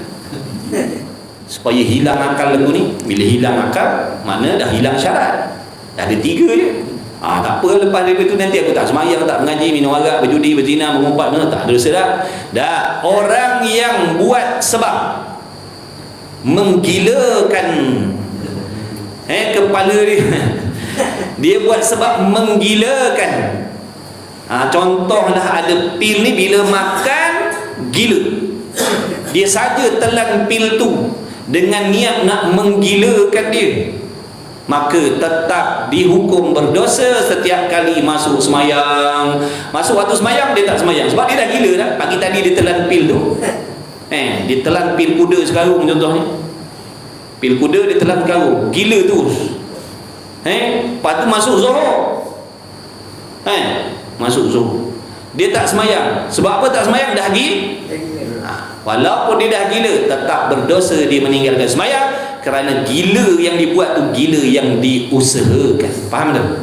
supaya hilang akal lagu ni. Bila hilang akal, mana dah hilang syarat. Dah ada 3 je. Tak apa, lepas daripada tu nanti aku tak semayang, tak mengaji, minum arak, berjudi, berzina, mengumpat, tak ada dosa dah. Orang yang buat sebab menggilakan kepala dia dia buat sebab menggilakan. Contohlah ada pil ni, bila makan gila, dia saja telan pil tu dengan niat nak menggilakan dia, maka tetap dihukum berdosa setiap kali masuk semayang. Masuk waktu semayang dia tak semayang sebab dia dah gila dah. Pagi tadi dia telan pil tu, dia telan pil kuda sekarung contohnya. Pil kuda dia telan sekarung, gila tu. Lepas tu masuk Zuhur, masuk Zuhur dia tak semayang. Sebab apa tak semayang? Dah gila. Walaupun dia dah gila, tetap berdosa dia meninggalkan semayang, kerana gila yang dibuat tu gila yang diusahakan. Faham tak?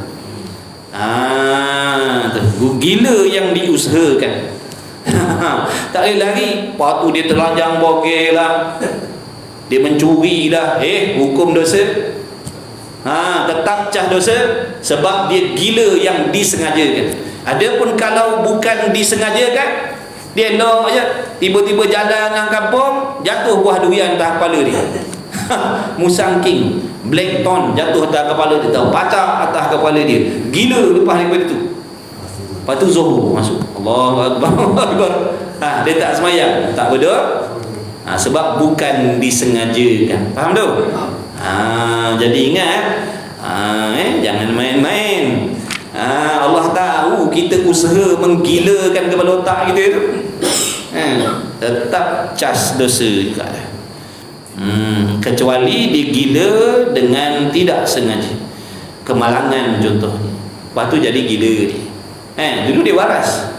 Gila yang diusahakan. Tak boleh lari. Lepas tu dia telanjang bogel lah, dia mencuri lah, hukum dosa. tetap cah dosa sebab dia gila yang disengajakan. Adapun kalau bukan disengajakan, dia elok aja, tiba-tiba jalan nang kampung, jatuh buah durian atas kepala dia. Musang king, blackthorn jatuh atas kepala dia, tahu, patah atas kepala dia. Gila lepas daripada tu. Lepas tu Zuhur masuk. Allahu Akbar. Dia tak semayang, tak berdoa. Sebab bukan disengajakan. Faham tu? Jadi ingat, jangan main-main. Allah tahu kita usaha menggilakan kepala otak kita tu. Tetap cas dosa juga. Kecuali dia gila dengan tidak sengaja, kemalangan contohnya. Lepas tu jadi gila dia. Dulu dia waras.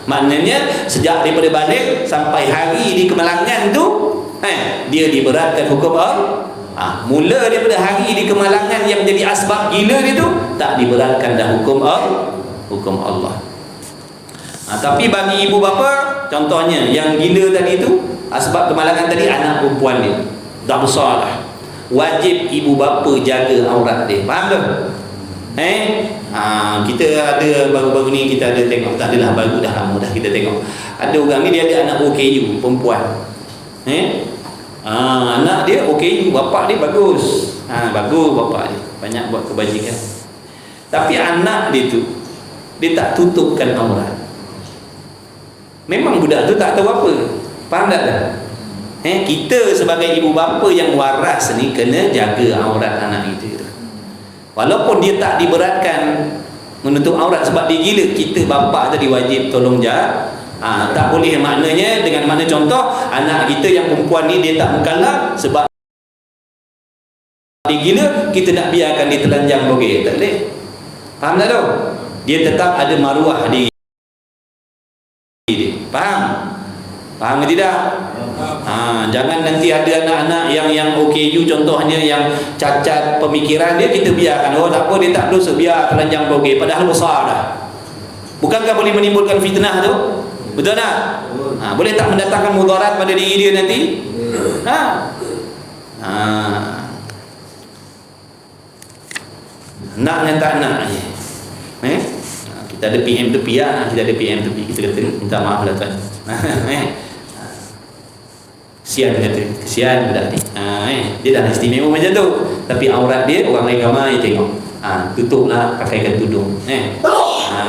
Maknanya sejak daripada balik sampai hari di kemalangan tu, dia diberatkan hukum Allah. Mula daripada hari di kemalangan yang jadi asbab gila dia tu, tak diberatkan dah hukum Allah. Tapi bagi ibu bapa, contohnya yang gila tadi tu, asbab kemalangan tadi anak perempuan dia dah besar dah, wajib ibu bapa jaga aurat dia. Faham tak? Kita ada baru-baru ni kita ada tengok, tak adalah baru, dah lama dah kita tengok. Ada orang ni dia ada anak OKU perempuan. Anak dia OKU, bapak dia bagus. Bagus bapak dia, banyak buat kebajikan. Tapi anak dia tu, dia tak tutupkan aurat. Memang budak tu tak tahu apa. Faham tak? Kita sebagai ibu bapa yang waras ni kena jaga aurat anak kita. Walaupun dia tak diberatkan menutup aurat sebab dia gila, kita bapa tadi wajib tolong jaga. Tak boleh maknanya dengan mana contoh anak kita yang perempuan ni dia tak mukallaf sebab dia gila, kita nak biarkan dia telanjang bogey, tak boleh. Faham tak tu? Dia tetap ada maruah diri dia. Faham ke tidak? Jangan nanti ada anak-anak yang OKU contohnya, yang cacat pemikiran dia, kita biarkan, tak apa, dia tak dosa, biar telanjang bogey, padahal besar dah. Bukankah boleh menimbulkan fitnah tu? Betul tak? Boleh tak mendatangkan mudarat pada diri dia nanti? Nak dan tak nak je. Kita ada PM tepi kita ada PM tepi, kita kata minta maaf lah tuan. Kesian budak ni. Dia dah istimewa macam tu, tapi aurat dia orang lain ramai tengok. Tutuplah, pakaikan tudung.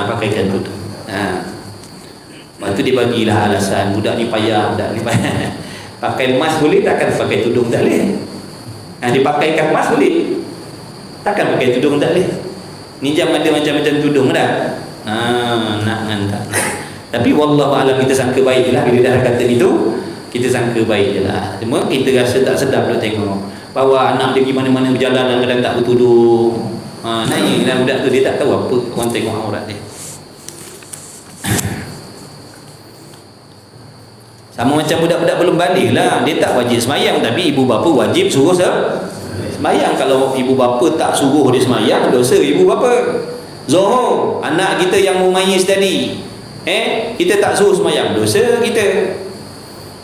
Pakaikan tudung. Lepas tu dia bagilah alasan, budak ni payah. Pakai emas boleh, takkan pakai tudung tak boleh. Dia pakaikan emas boleh, takkan pakai tudung tak boleh. Ni jam ada macam-macam tudung dah. Nak tak. Tapi wallahu alam, kita sangka baik je lah. Bila dah kata itu, kita sangka baik je lah. Cuma kita rasa tak sedap nak tengok bahawa anak dia pergi mana-mana berjalan dan kadang tak bertudung. Naik dan budak tu dia tak tahu apa orang tengok aurat dia. Sama macam budak-budak belum balik lah, dia tak wajib semayang, tapi ibu bapa wajib suruh semayang. Kalau ibu bapa tak suruh dia semayang, dosa ibu bapa. Zuhur, anak kita yang mumayyiz tadi, kita tak suruh semayang, dosa kita.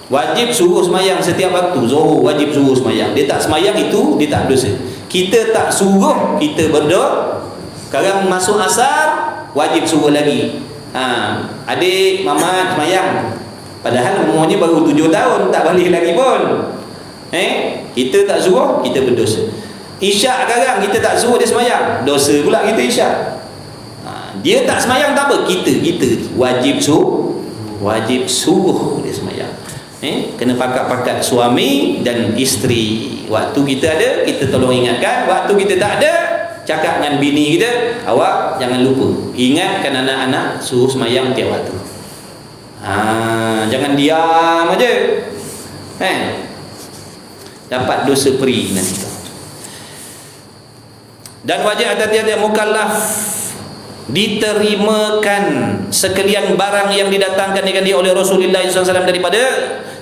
Wajib suruh semayang setiap waktu. Zuhur wajib suruh semayang, dia tak semayang itu dia tak dosa. Kita tak suruh, kita berdoa. Sekarang masuk asar, wajib suruh lagi. Adik Mamat semayang, padahal umurnya baru 7 tahun, tak balik lagi pun. Kita tak suruh, kita berdosa. Isyak sekarang kita tak suruh dia semayang, dosa pula kita isyak. Dia tak semayang tak apa, kita wajib suruh dia semayang. Kena pakat-pakat suami dan isteri. Waktu kita ada, kita tolong ingatkan. Waktu kita tak ada, cakap dengan bini kita, awak jangan lupa ingatkan anak-anak suruh semayang tiap waktu. Jangan diam aja. Dapat dosa peri nanti. Dan wajib atas tiap-tiap mukallaf diterimakan sekalian barang yang didatangkan dengan dia oleh Rasulullah SAW daripada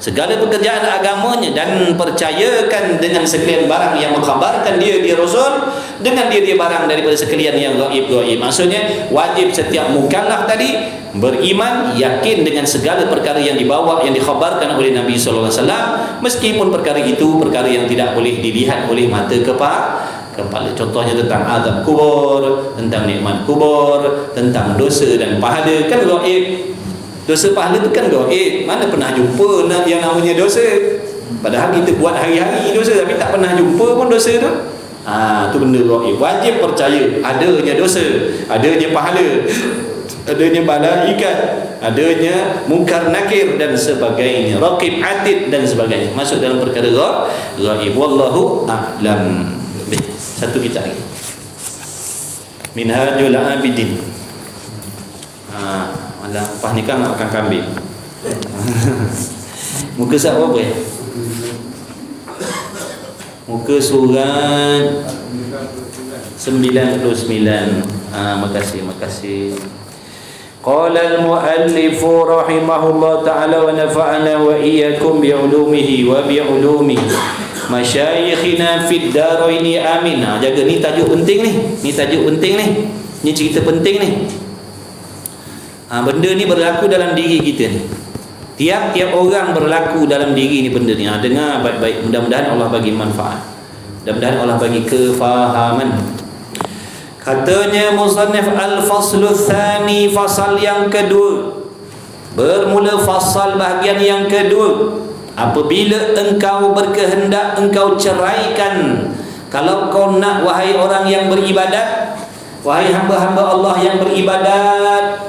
segala pekerjaan agamanya, dan percayakan dengan sekalian barang yang mengkhabarkan dia Rasul dengan dia barang daripada sekalian yang gaib. Maksudnya wajib setiap mukallaf tadi beriman, yakin dengan segala perkara yang dibawa, yang dikhabarkan oleh Nabi SAW, meskipun perkara itu perkara yang tidak boleh dilihat oleh mata kepala. Contohnya tentang azab kubur, tentang nikmat kubur, tentang dosa dan pahala. Kan gaib. Dosa pahala itu kan gaib. Mana pernah jumpa yang namanya dosa? Padahal kita buat hari-hari dosa, tapi tak pernah jumpa pun dosa tu. Tu benda gaib. Wajib percaya adanya dosa, adanya pahala, adanya malaikat, adanya munkar nakir dan sebagainya, raqib atid dan sebagainya, masuk dalam perkara gaib. Wallahu a'lam. Satu kita lagi, Minhajul Abidin. Malah lepas ni kan akan kambing. Muka surat apa ya? Muka surat 99. Makasih. Qala al-muallif rahimahullah ta'ala wa nafa'ana wa iyyakum bi'ulumihi wa bi'ulumi masyayikhina fid daraini amin. Jaga ni tajuk penting ni. Ni cerita penting ni. Benda ni berlaku dalam diri kita ni. Tiap-tiap orang berlaku dalam diri ni benda ni. Dengar baik-baik. Mudah-mudahan Allah bagi manfaat. Mudah-mudahan Allah bagi kefahaman. Katanya musannif al-faslu tsani, fasal yang kedua. Bermula fasal bahagian yang kedua. Apabila engkau berkehendak engkau ceraikan, kalau kau nak, wahai orang yang beribadat, wahai hamba-hamba Allah yang beribadat,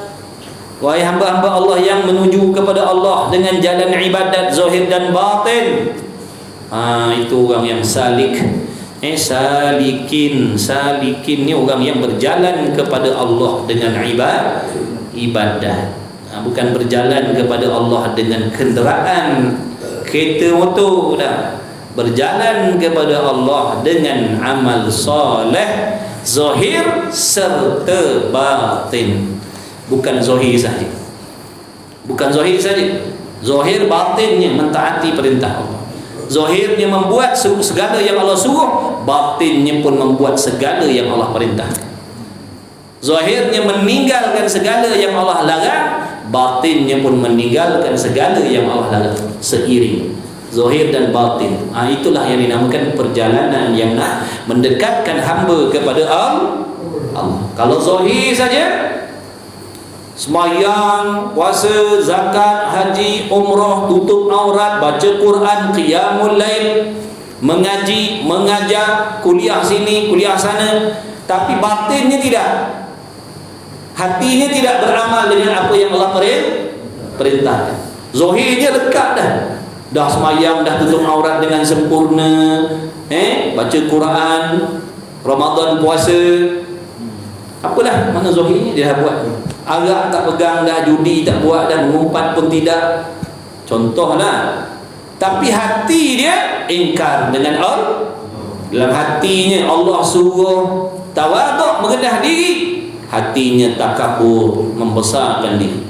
wahai hamba-hamba Allah yang menuju kepada Allah dengan jalan ibadat zahir dan batin, itu orang yang salik. Salikin ni orang yang berjalan kepada Allah dengan ibadat. Bukan berjalan kepada Allah dengan kenderaan kereta motor dah. Berjalan kepada Allah dengan amal soleh zahir serta batin. Bukan zahir saja. Zahir batinnya mentaati perintah Allah. Zahirnya membuat segala yang Allah suruh, batinnya pun membuat segala yang Allah perintahkan. Zahirnya meninggalkan segala yang Allah larang, batinnya pun meninggalkan segala yang Allah larang. Seiring zahir dan batin. Itulah yang dinamakan perjalanan yang nak mendekatkan hamba kepada Allah. Kalau zahir saja, semayang, puasa, zakat, haji, umrah, tutup aurat, baca Quran, qiyamul lail, mengaji, mengajar, kuliah sini, kuliah sana, tapi batinnya tidak. Hatinya tidak beramal dengan apa yang Allah perintahkan. Zahirnya lekat dah semayang, dah tutup aurat dengan sempurna, baca Quran, Ramadan, puasa, apalah mana zahirnya dia dah buat. Arak tak pegang dah, judi tak buat dah, mengumpat pun tidak, contohlah. Tapi hati dia ingkar dengan Allah. Dalam hatinya Allah suruh tawaduk, merendah diri, hatinya takabur, membesarkan diri.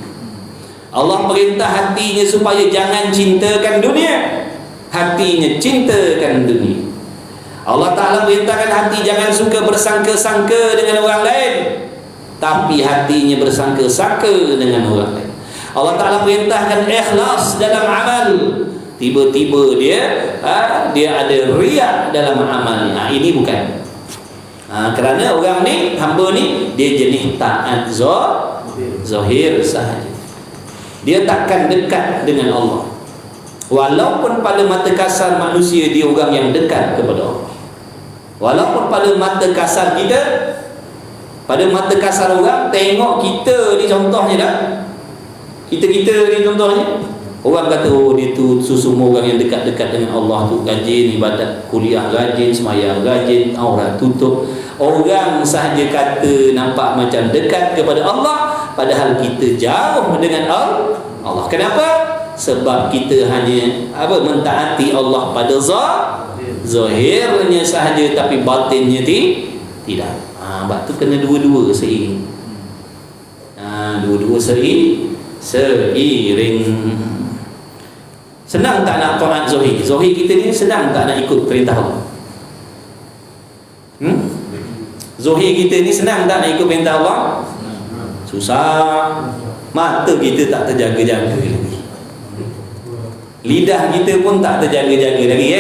Allah perintah hatinya supaya jangan cintakan dunia, hatinya cintakan dunia. Allah Ta'ala perintahkan hati jangan suka bersangka-sangka dengan orang lain, tapi hatinya bersangka-sangka dengan orang lain. Allah Ta'ala perintahkan ikhlas dalam amal, tiba-tiba dia ada riak dalam amalnya. Ini bukan. Kerana orang ni, hamba ni, dia jenis taat zahir sahaja. Dia takkan dekat dengan Allah, walaupun pada mata kasar manusia dia orang yang dekat kepada Allah. Walaupun pada mata kasar kita, pada mata kasar orang tengok kita ni, contohnya dah, kita ni contohnya, orang kata dia tu semua orang yang dekat-dekat dengan Allah tu rajin ibadat, kuliah rajin, semayang rajin, aurat tutup. Orang sahaja kata nampak macam dekat kepada Allah, padahal kita jauh dengan Allah. Kenapa? Sebab kita hanya mentaati Allah pada zahirnya sahaja, tapi batinnya tidak. Sebab tu kena dua-dua seiring. Dua-dua seiring. Senang tak nak taat zahir? Zahir kita ni senang tak nak ikut perintah Allah? Zahir kita ni senang tak nak ikut perintah Allah? Susah. Mata kita tak terjaga-jaga lagi, lidah kita pun tak terjaga-jaga lagi.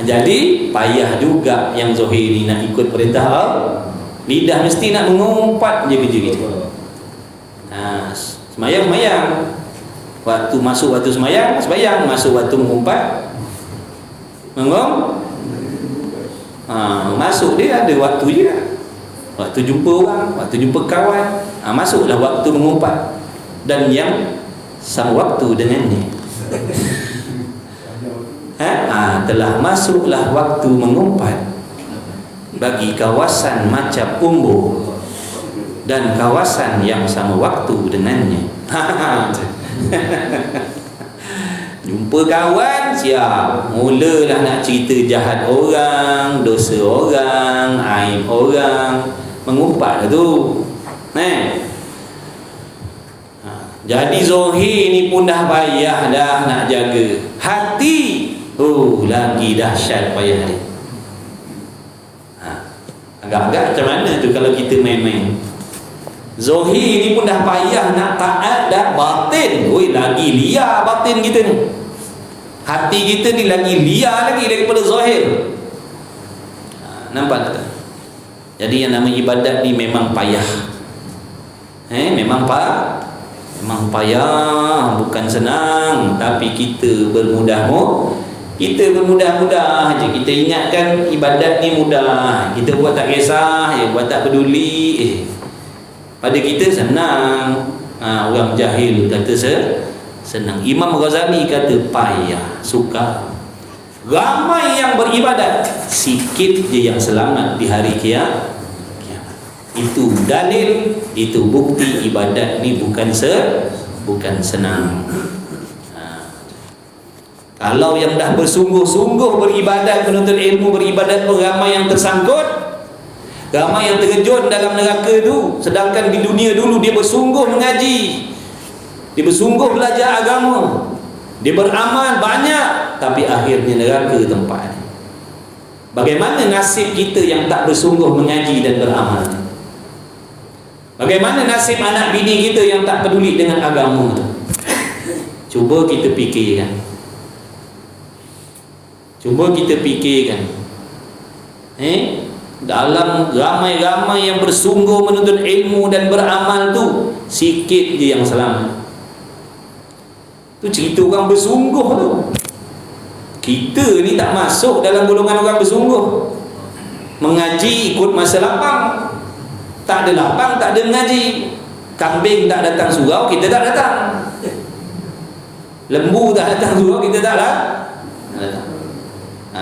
Jadi payah juga yang zahir ni nak ikut perintah Allah. Lidah mesti nak mengumpat je kerja kita. Semayang. Waktu masuk waktu semayang, masuk waktu mengumpat. Masuk dia ada waktu je. Waktu jumpa orang, waktu jumpa kawan, masuklah waktu mengumpat. Dan yang sama waktu dengannya. Telah masuklah waktu mengumpat bagi kawasan macam umbu dan kawasan yang sama waktu dengannya. Jumpa kawan, siap, mulalah nak cerita jahat orang, dosa orang, aib orang, mengumpat tu. Jadi zahir ni pun dah payah dah nak jaga. Hati lagi dahsyat payah dia. Agak-agak macam mana tu kalau kita main-main. Zahir ni pun dah payah nak taat dah, batin lagi liar batin kita ni. Hati kita ni lagi liar lagi daripada zahir. Nampak tak? Jadi yang nama ibadat ni memang payah. Memang payah, bukan senang. Tapi kita bermudah-mudah je. Kita ingatkan ibadat ni mudah, kita buat tak kisah, buat tak peduli. Pada kita senang. Orang jahil kata senang. Imam Ghazali kata payah, sukar. Ramai yang beribadat, sikit je yang selamat di hari kiamat. Itu dalil, itu bukti ibadat ni bukan senang. Kalau yang dah bersungguh-sungguh beribadat, menuntut ilmu, beribadat pun ramai yang tersangkut, ramai yang terjun dalam neraka tu. Sedangkan di dunia dulu dia bersungguh mengaji, dia bersungguh belajar agama, dia beramal banyak, tapi akhirnya neraka tempatnya. Bagaimana nasib kita yang tak bersungguh mengaji dan beramal? Bagaimana nasib anak bini kita yang tak peduli dengan agama tu? Cuba kita fikirkan. Dalam ramai-ramai yang bersungguh menuntut ilmu dan beramal tu, sikit je yang selamat. Tu cerita orang bersungguh tu. Kita ni tak masuk dalam golongan orang bersungguh. Mengaji ikut masa lapang. Tak ada lapang, tak ada mengaji. Kambing tak datang surau, kita tak datang. Lembu tak datang surau, kita tak datang.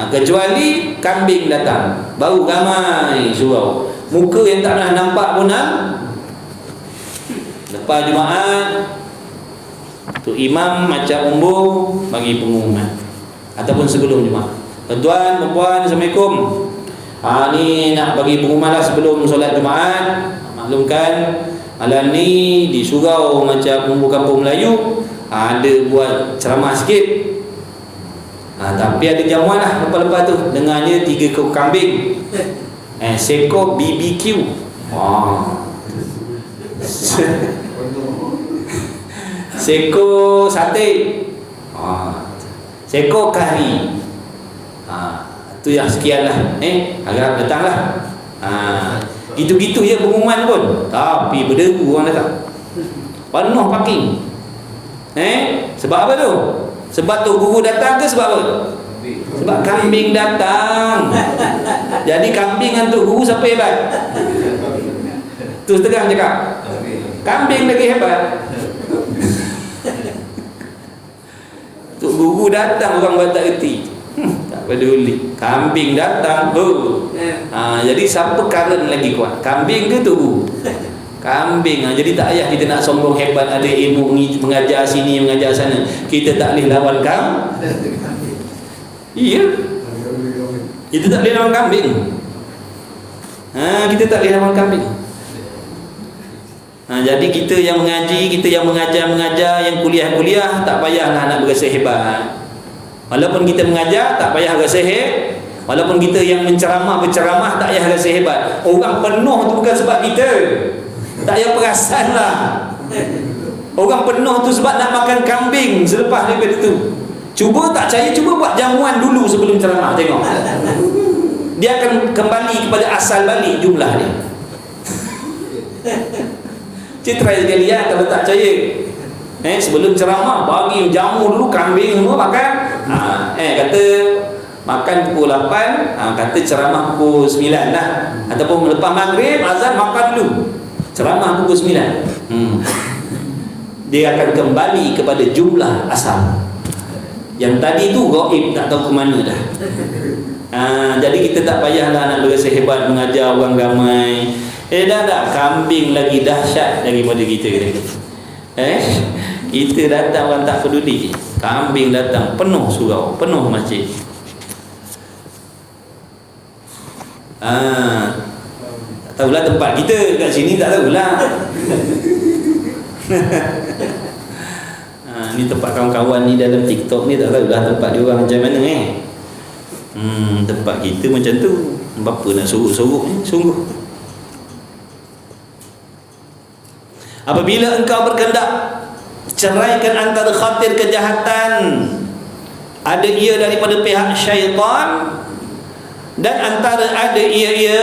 Kecuali kambing datang, baru ramai surau. Muka yang tak pernah nampak pun lepas Jumaat tu imam macam umbu bagi pengumuman, ataupun sebelum Jumaat. Tuan-tuan, perempuan, Assalamualaikum. Ni nak bagi pengumuman lah sebelum solat Jumaat. Maklumkan malam ni di surau macam umbu kampung Melayu ada buat ceramah sikit. Tapi ada jamuan lah lepas-lepas tu. Dengarnya 3 ekor kambing, seekor BBQ, seekor sate, seekor kari. Tu yang sekian lah. Harap datang lah. Gitu-gitu je pengumuman pun. Tapi berderu orang datang, penuh parking. Sebab apa tu? Sebab tu guru datang ke sebab apa? Sebab kambing datang. Jadi kambing untuk guru siapa hebat? Tu setengah cakap, kambing lagi hebat. Tu guru datang, orang buat tak reti. Tak peduli, kambing datang. Jadi siapa current lagi kuat, kambing ke tu guru? Kambing. Jadi tak payah kita nak sombong hebat, ada ilmu mengajar sini, mengajar sana. Kita tak boleh lawan Iya, kita tak boleh lawan kambing. Kita tak boleh lawan kambing. Jadi kita yang mengaji, kita yang mengajar, yang kuliah, tak payahlah nak berasa hebat. Walaupun kita mengajar, tak payah rasa hebat. Walaupun kita yang berceramah, tak payah rasa hebat. Orang penuh tu bukan sebab kita, tak payah perasan lah. Orang penuh tu sebab nak makan kambing selepas daripada tu. Cuba tak percaya, cuba buat jamuan dulu sebelum ceramah, tengok. Dia akan kembali kepada asal balik jumlah dia. Cik try sekali ya, kalau tak percaya. Sebelum ceramah bagi jamu dulu, kambing semua makan. Kata makan pukul 8, kata ceramah pukul 9 lah. Ataupun lepas maghrib azan makan dulu, ceramah pukul 9. Dia akan kembali kepada jumlah asal. Yang tadi tu gaib, tak tahu ke mana dah. Jadi kita tak payahlah nak berasa hebat mengajar orang ramai. Dah kambing lagi dahsyat daripada kita ni. Kita datang orang tak peduli, kambing datang penuh surau, penuh masjid. Tak tahulah tempat kita kat sini, tak tahulah. Ni tempat kawan-kawan ni dalam TikTok ni, tak tahulah tempat dia orang macam mana tempat kita macam tu. Bapa nak sorok-sorok ni sungguh. Apabila engkau berkehendak ceraikan antara khatir kejahatan, ada ia daripada pihak syaitan, dan antara ada ia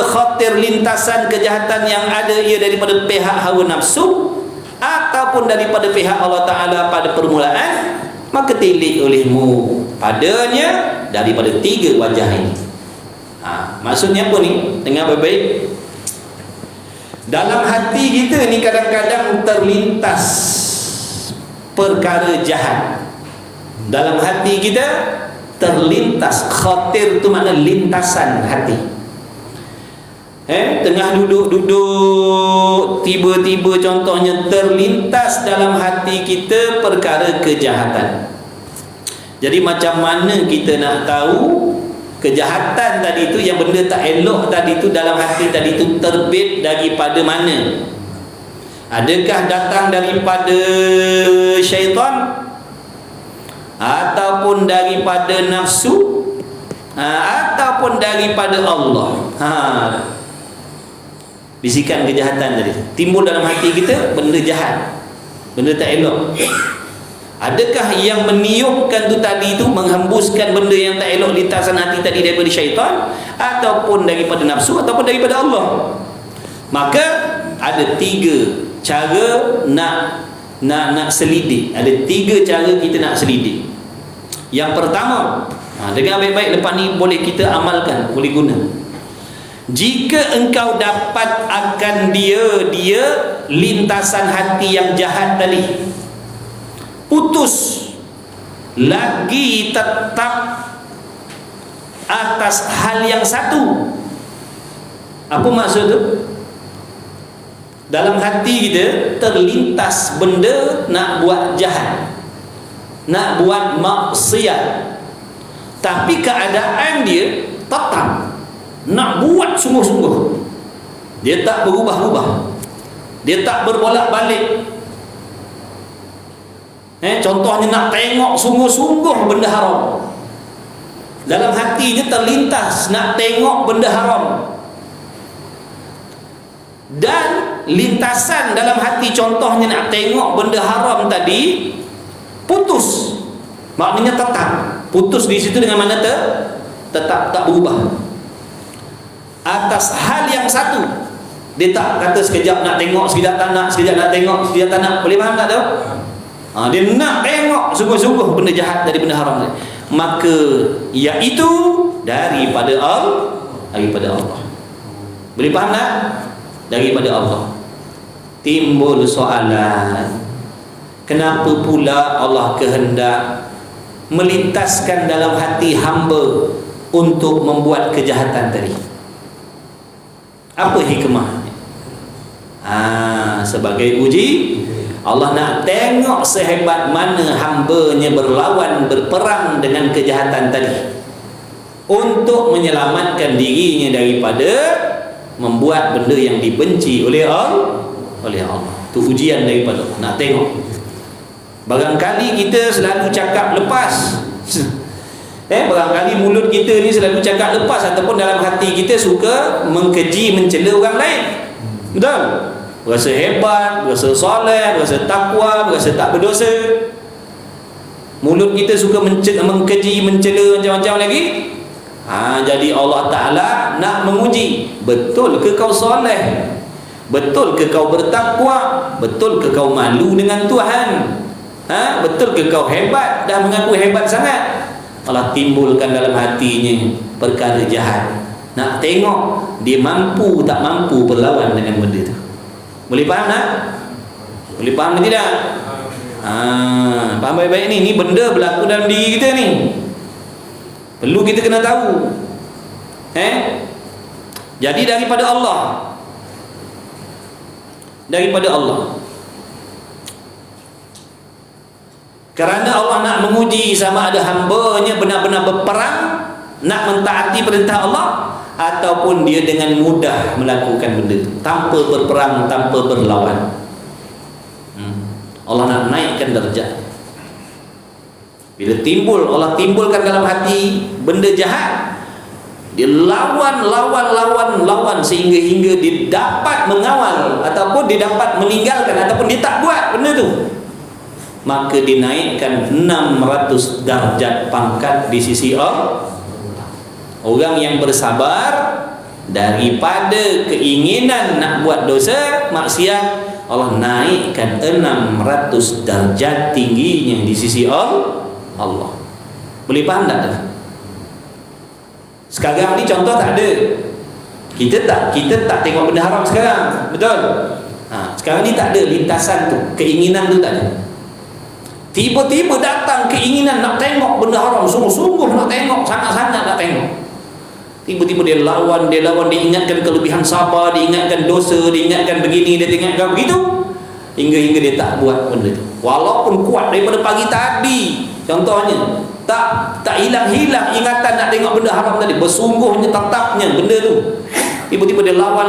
khatir lintasan kejahatan yang ada ia daripada pihak hawa nafsu ataupun daripada pihak Allah Ta'ala pada permulaan, maka tilik olehmu padanya daripada 3 wajah ini. Maksudnya apa ni? Dengar baik-baik. Dalam hati kita ni kadang-kadang terlintas perkara jahat. Dalam hati kita terlintas, khatir tu makna lintasan hati. Tengah duduk-duduk, tiba-tiba contohnya terlintas dalam hati kita perkara kejahatan. Jadi macam mana kita nak tahu kejahatan tadi tu, yang benda tak elok tadi tu dalam hati tadi tu terbit daripada mana? Adakah datang daripada syaitan, ataupun daripada nafsu, ataupun daripada Allah? Bisikan kejahatan tadi timbul dalam hati kita, benda jahat, benda tak elok. Adakah yang meniupkan tu tadi tu, menghembuskan benda yang tak elok lintasan hati tadi daripada syaitan, ataupun daripada nafsu, ataupun daripada Allah? Maka ada 3 cara nak selidik. Ada 3 cara kita nak selidik. Yang pertama, dengar baik-baik, lepas ni boleh kita amalkan, boleh guna. Jika engkau dapat akan dia lintasan hati yang jahat tadi, putus lagi tetap atas hal yang satu. Apa maksud tu? Dalam hati kita terlintas benda nak buat jahat, nak buat maksiat, tapi keadaan dia tetap nak buat sungguh-sungguh. Dia tak berubah-ubah, dia tak berbolak-balik. Contohnya nak tengok sungguh-sungguh benda haram. Dalam hatinya terlintas nak tengok benda haram, dan lintasan dalam hati contohnya nak tengok benda haram tadi putus. Maknanya tetap putus di situ dengan mana tetap tak berubah atas hal yang satu. Dia tak kata sekejap nak tengok, sekejap tak nak, sekejap nak tengok, sekejap tak nak. Boleh faham tak tu? Dia nak tengok sungguh-sungguh benda jahat dari benda haram tadi. Maka iaitu daripada Allah. Boleh faham tak? Daripada Allah. Timbul soalan, kenapa pula Allah kehendak melintaskan dalam hati hamba untuk membuat kejahatan tadi? Apa hikmah? Sebagai uji, Allah nak tengok sehebat mana hambanya berlawan, berperang dengan kejahatan tadi, untuk menyelamatkan dirinya daripada membuat benda yang dibenci oleh Allah. Itu ujian daripada Allah. Nak tengok. Barangkali kita selalu cakap lepas. Barangkali mulut kita ni selalu cakap lepas, ataupun dalam hati kita suka mengkeji, mencela orang lain. Betul? Berasa hebat, berasa soleh, berasa takwa, berasa tak berdosa. Mulut kita suka mengkeji, mencela macam-macam lagi. Jadi Allah Ta'ala nak menguji, betul ke kau soleh, betul ke kau bertakwa, betul ke kau malu dengan Tuhan, betul ke kau hebat, dah mengaku hebat sangat. Allah timbulkan dalam hatinya perkara jahat, nak tengok dia mampu tak mampu berlawan dengan benda tu. Boleh faham tak? Boleh faham ke tidak? Faham baik-baik ni benda berlaku dalam diri kita ni, perlu kita kena tahu. Jadi daripada Allah, kerana Allah nak menguji sama ada hamba-Nya benar-benar berperang, nak mentaati perintah Allah, ataupun dia dengan mudah melakukan benda itu tanpa berperang, tanpa berlawan. Allah nak naikkan darjat. Bila Allah timbulkan dalam hati benda jahat, dia lawan sehingga dia dapat mengawal, ataupun dia dapat meninggalkan, ataupun dia tak buat benda tu, maka dinaikkan 600 darjat pangkat di sisi Allah. Orang yang bersabar daripada keinginan nak buat dosa maksiat, Allah naikkan 600 darjat tingginya di sisi Allah. Boleh faham tak? Sekarang ni contoh tak ada. Kita tak tengok benda haram sekarang, betul? Sekarang ni tak ada lintasan tu, keinginan tu tak ada. Tiba-tiba datang keinginan nak tengok benda haram, sungguh-sungguh nak tengok, sangat-sangat nak tengok. Tiba-tiba dia lawan, dia ingatkan kelebihan sabar, dia ingatkan dosa, dia ingatkan begini, dia ingatkan begitu, hingga dia tak buat benda tu. Walaupun kuat daripada pagi tadi, contohnya, tak hilang-hilang ingatan nak tengok benda haram tadi, bersungguhnya tetapnya benda tu. Tiba-tiba dia lawan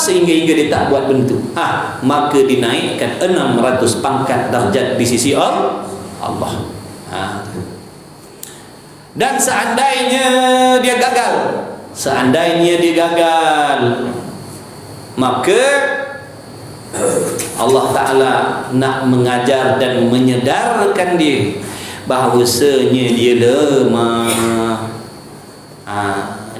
sehingga dia tak buat benda tu. Maka dinaikkan 600 pangkat darjat di sisi Allah. Dan seandainya dia gagal, maka Allah Ta'ala nak mengajar dan menyedarkan dia bahawasanya dia lemah.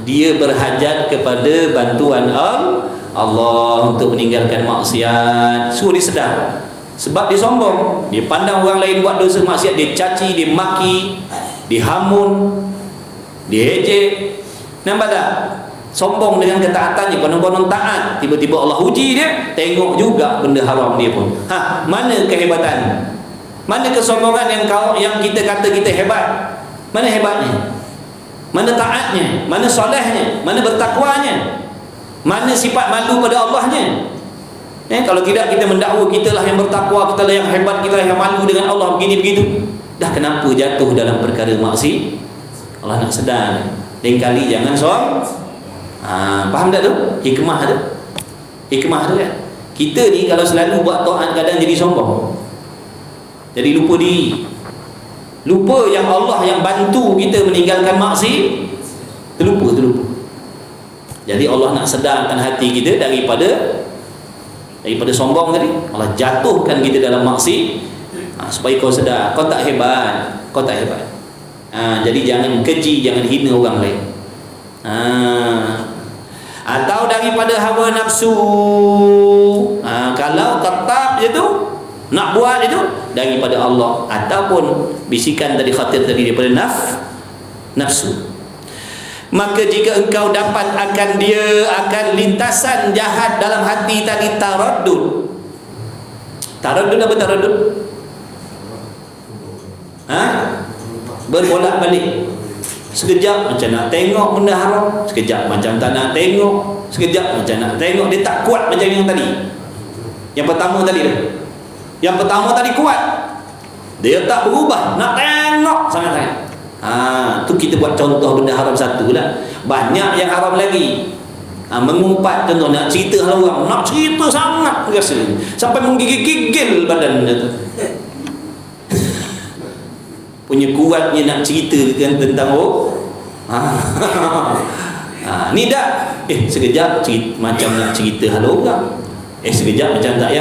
Dia berhajat kepada bantuan Allah untuk meninggalkan maksiat. Suruh dia sedar. Sebab dia sombong, dia pandang orang lain buat dosa maksiat, dia caci, dia maki, dia hamun, dia ejek. Nampak tak? Sombong dengan ketaatannya, konon-konon taat, tiba-tiba Allah uji dia, tengok juga benda haram dia pun. Mana kehebatan? Mana kesombongan yang kita kata kita hebat? Mana hebatnya? Mana taatnya? Mana solehnya? Mana bertakwanya? Mana sifat malu pada Allahnya? Kalau tidak, kita mendakwa kita lah yang bertakwa, kita lah yang hebat, kita lah yang malu dengan Allah, begini begitu. Dah kenapa jatuh dalam perkara maksiat? Allah nak sedar. Lain kali jangan faham tak tu? Hikmah tu kan. Kita ni kalau selalu buat taat, kadang jadi sombong, jadi lupa diri, lupa yang Allah yang bantu kita meninggalkan maksiat, terlupa. Jadi Allah nak sedarkan hati kita daripada sombong tadi. Allah jatuhkan kita dalam maksiat, supaya kau sedar kau tak hebat. Jadi jangan keji, jangan hina orang lain. Atau daripada hawa nafsu. Kalau tetap je tu nak buat itu daripada Allah, ataupun bisikan tadi, khatir tadi, daripada nafsu. Maka jika engkau dapat akan lintasan jahat dalam hati tadi, taraddud apa taraddud? Berbolak-balik. Sekejap macam nak tengok benda haram, sekejap macam tak nak tengok, sekejap macam nak tengok. Dia tak kuat macam yang tadi. Yang pertama tadi kuat, dia tak berubah, nak tengok sangat-sangat. Tu kita buat contoh benda haram satu lah. Banyak yang haram lagi. Mengumpat, contoh nak cerita hal orang, nak cerita sangat rasa sampai menggigil-gigil badan dia tu. Punya kuatnya nak cerita tentang ni dah sekejap cerita, macam nak cerita hal orang, sekejap macam tak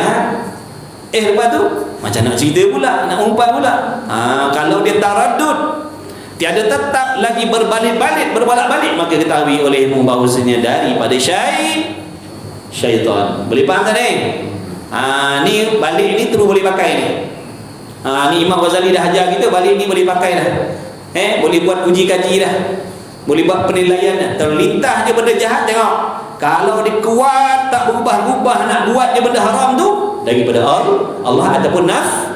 Lepas tu macam nak cerita pula, nak umpan pula. Kalau dia taraddud, tiada tetap lagi berbalak-balik, maka ketahui olehmu bahawasanya daripada syaitan. Boleh faham tak ni? Ni balik ni terus boleh pakai ni. Ni Imam Ghazali dah ajar kita, balik ni boleh pakai dah. Boleh buat uji kaji dah. Boleh buat penilaian dah. Terlintas je benda jahat, tengok. Kalau dia kuat tak berubah-ubah nak buat je benda haram tu daripada Allah ataupun nafs.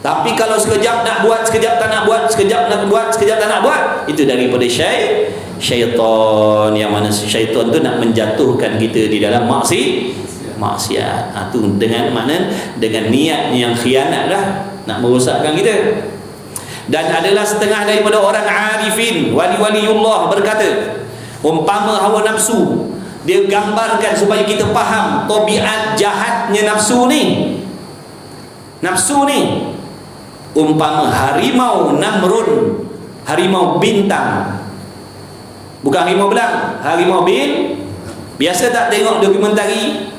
Tapi kalau sekejap nak buat, sekejap tak nak buat, sekejap nak buat, sekejap tak nak buat, itu daripada syaitan. Yang mana syaitan tu nak menjatuhkan kita di dalam maksiat. Tu dengan mana? Dengan niat yang khianat lah, nak merosakkan kita. Dan adalah setengah daripada orang arifin, wali-waliullah berkata, umpama hawa nafsu, dia gambarkan supaya kita faham tabiat jahatnya nafsu ni. Nafsu ni umpama harimau Namrun, harimau bintang, bukan harimau belang, harimau biasa tak tengok dokumentari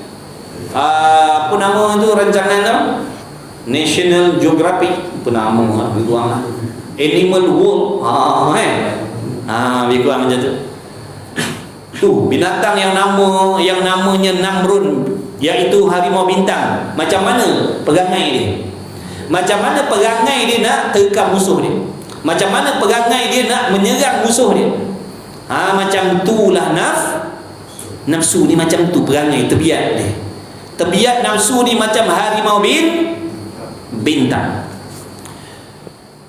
apa nama tu, rancangan tu National Geographic, apa nama lebih kurang Animal World, lebih kurang macam tu. Tu binatang yang namanya Namrun, iaitu harimau bintang. Macam mana perangai dia? Macam mana perangai dia nak terkam musuh dia? Macam mana perangai dia nak menyerang musuh dia? Macam itulah nafsu ni, macam tu perangai tebiat dia. Tebiat nafsu ni macam harimau bintang.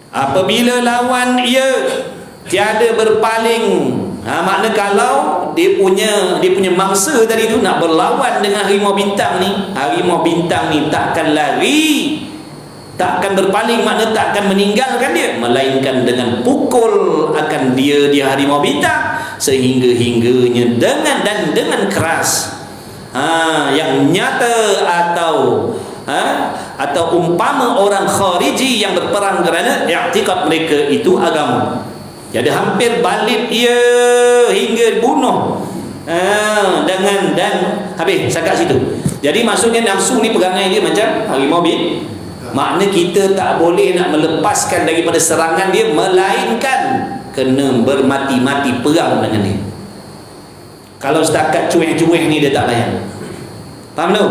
Apabila lawan ia tiada berpaling, makna kalau dia punya mangsa tadi tu nak berlawan dengan harimau bintang ni, harimau bintang ni takkan lari, takkan berpaling, makna takkan meninggalkan dia, melainkan dengan pukul akan dia harimau bintang sehingga-hingganya dengan keras, yang nyata atau umpama orang khariji yang berperang kerana i'tiqad mereka itu agama. Jadi hampir balik ia hingga bunuh, dan habis sakat situ. Jadi maksudnya nafsu ni pegangan dia macam harimau makna kita tak boleh nak melepaskan daripada serangan dia, melainkan kena bermati-mati perang dengan dia. Kalau setakat cueh-cueh ni dia tak layan. Faham tu?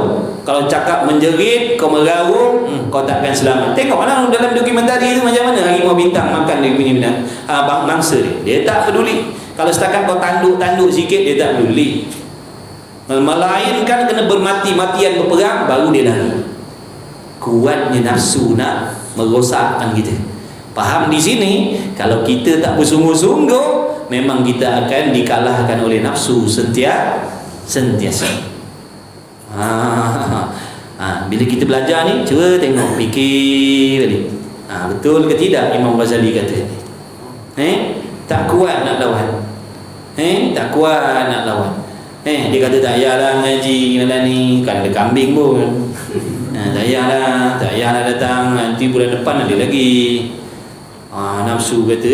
Kalau cakap menjerit, kau meraung, kau takkan selamat. Tengok mana dalam dokumentari tu macam mana harimau bintang makan dia punya mangsa dia. Dia tak peduli. Kalau setakat kau tanduk sikit, dia tak peduli. Melainkan kena bermati-matian berperang, baru dia lari. Kuatnya nafsu nak merosakkan kita. Faham di sini? Kalau kita tak bersungguh-sungguh, memang kita akan dikalahkan oleh nafsu sentiasa. Bila kita belajar ni, cuba tengok, fikir balik. Betul ke tidak Imam Ghazali kata tak kuat nak lawan, tak kuat nak lawan. Dia kata tak payahlah ngaji malam ni, kan ada kambing pun. Tak payahlah datang, nanti bulan depan ada lagi. Nafsu kata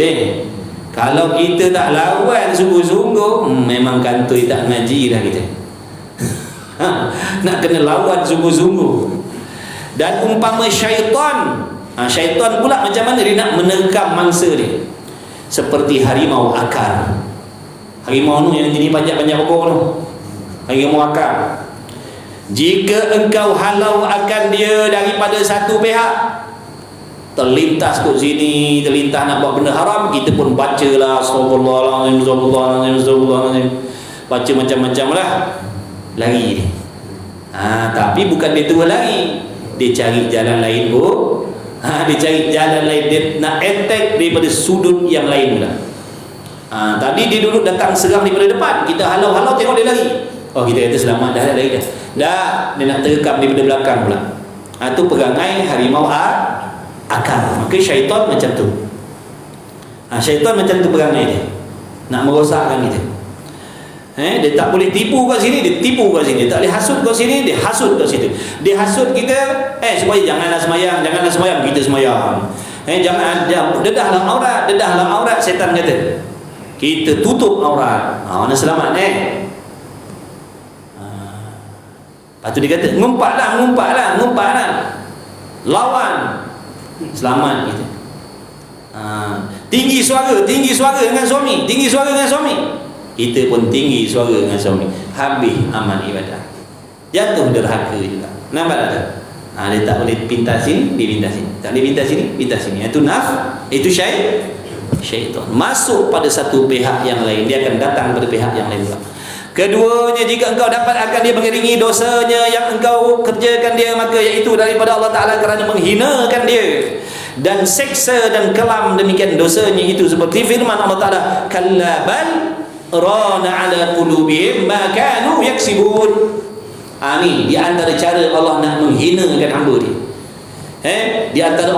kalau kita tak lawan sungguh-sungguh, memang kantoi tak ngaji dah kita. Nak kena lawan sungguh-sungguh. Dan umpama syaitan, syaitan pula macam mana dia nak menerkam mangsa dia? Seperti harimau akar. Harimau tu yang jenis panjang-panjang pokok tu, harimau akar. Jika engkau halau akan dia daripada satu pihak, terlintas kat sini, terlintas nak buat benda haram, kita pun bacalah astagfirullahalazim, astagfirullahalazim, baca macam-macam lah, lari dia. Tapi bukan dia terus lari, dia cari jalan lain pun. Dia cari jalan lain, dia nak attack daripada sudut yang lain pula. Tadi dia dulu datang serang daripada depan, kita halau-halau, tengok dia lari. Kita kata selamat dah, lari dah. Dia nak terkam daripada belakang pula. Itu perangai harimau akar. Maka syaitan macam tu. Syaitan macam tu perangai dia, nak merosakkan kita. Dia tak boleh tipu kat sini, dia tipu kat sini. Dia tak boleh hasut kat sini, dia hasut kat situ. Dia hasut kita supaya janganlah semayang, kita semayang. Dedahlah aurat, setan kata. Kita tutup aurat. Mana selamat Lepas tu dia kata, ngumpatlah, lawan, selamat gitu. Tinggi suara dengan suami, kita pun tinggi suara dengan suami, habis amal ibadah, jatuh derhaka juga. Nampak tak? Dia tak boleh pintas sini, dia pintas sini, tak boleh pintas sini, pintas sini. Itu itu syaitan masuk pada satu pihak yang lain, dia akan datang pada pihak yang lain pula. Keduanya, jika engkau dapat akan dia mengiringi dosanya yang engkau kerjakan dia, maka iaitu daripada Allah Ta'ala kerana menghinakan dia, dan seksa dan kelam demikian dosanya itu, seperti firman Allah Ta'ala, kalla bal rana ala qulubihim ma kanu yaksibun. Ni di antara cara Allah nak menghinakan hamba dia. Di antara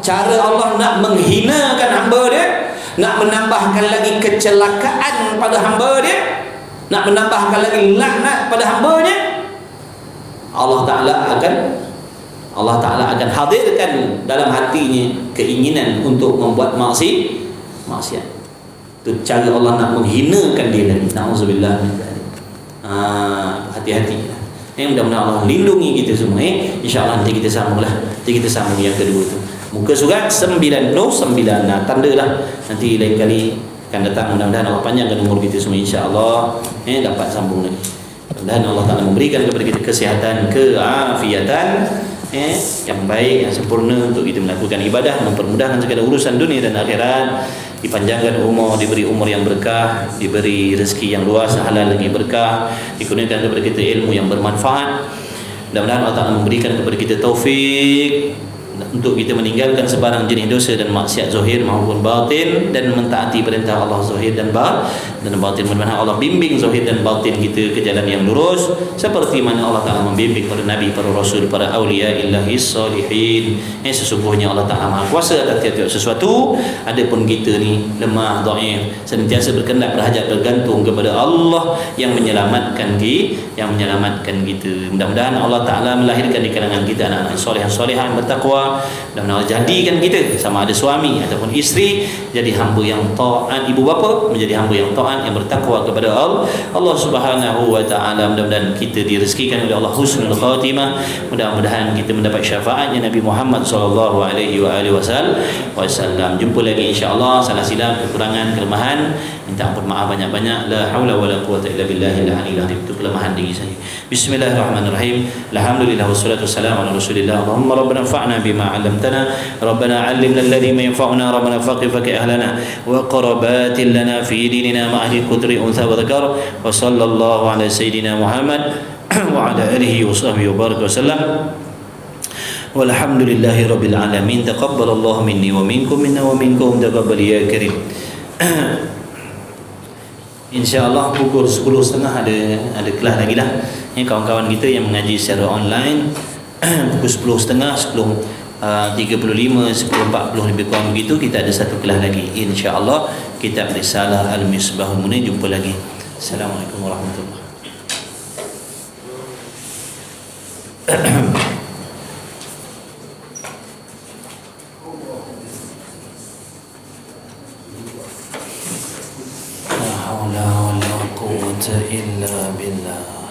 cara Allah nak menghinakan hamba dia, nak menambahkan lagi kecelakaan pada hamba dia, nak menambahkan lagi laknat pada hambanya, Allah Ta'ala akan hadirkan dalam hatinya keinginan untuk membuat maksiat. Itu cara Allah nak menghinakan dia lagi. Na'udzubillah min dzalik. Hati-hati. Mudah-mudahan Allah lindungi kita semua. InsyaAllah nanti kita sambung yang kedua tu. Muka surat 99. Tanda lah. Nanti lain kali akan datang, mudah-mudahan Allah panjangkan umur kita semua, insya-Allah dapat sambung lagi. Mudah-mudahan Allah Ta'ala memberikan kepada kita kesihatan, keafiatan yang baik, yang sempurna untuk kita melakukan ibadah, mempermudahkan segala urusan dunia dan akhirat, dipanjangkan umur, diberi umur yang berkah, diberi rezeki yang luas, halal lagi berkah, dikurniakan kepada kita ilmu yang bermanfaat. Mudah-mudahan Allah Ta'ala memberikan kepada kita taufik untuk kita meninggalkan sebarang jenis dosa dan maksiat zahir maupun batin, dan mentaati perintah Allah zahir dan batin. Mudah-mudahan Allah bimbing zahir dan batin kita ke jalan yang lurus, seperti mana Allah Ta'ala membimbing para nabi, para rasul, para awliya illahi salihin. Sesungguhnya Allah Ta'ala Maha Kuasa atas tiap-tiap sesuatu. Adapun kita ni lemah, dhaif, senantiasa berkehendak, berhajat, bergantung kepada Allah yang menyelamatkan kita. Mudah-mudahan Allah Ta'ala melahirkan di kalangan kita anak-anak soleh-solehan bertakwa. Dan jadikan kita, sama ada suami ataupun isteri, jadi hamba yang taat, ibu bapa menjadi hamba yang taat, yang bertakwa kepada Allah Subhanahu wa Ta'ala. Mudah-mudahan kita direzekikan oleh Allah husnul khatimah. Mudah-mudahan kita mendapat syafaatnya Nabi Muhammad sallallahu alaihi wasallam. Jumpa lagi insya-Allah. Salah silap, kekurangan, kelemahan, minta ampun maaf banyak-banyak. La haula wala quwwata illa billahil aliyyil azim. Itu kelemahan diri saya. Bismillahirrahmanirrahim. Alhamdulillah wassalatu wassalamu ala Rasulillah. Allahumma rabbana fa'na bima 'allamtana. Rabbana 'allimna alladhi ma yanfa'una. Rabbana faqih ahlana wa qarabatin lana fi dinina ma ahli qudri untha wa dhakar. Wa sallallahu ala sayyidina Muhammad wa ala alihi wa sahbihi wa baraka wasallam. Walhamdulillahi rabbil alamin. Taqabbalallahu minni wa minkum, minna wa minkum, taqabbal ya karim. InsyaAllah pukul 10.30 ada kelas lagi lah. Kawan-kawan kita yang mengaji secara online pukul 10.30, 10.35, 10.40 lebih kurang begitu, kita ada satu kelas lagi. InsyaAllah kitab Risalah Al-Misbahul Munir. Jumpa lagi. Assalamualaikum warahmatullahi wabarakatuh. La haula wala quwwata illa billah.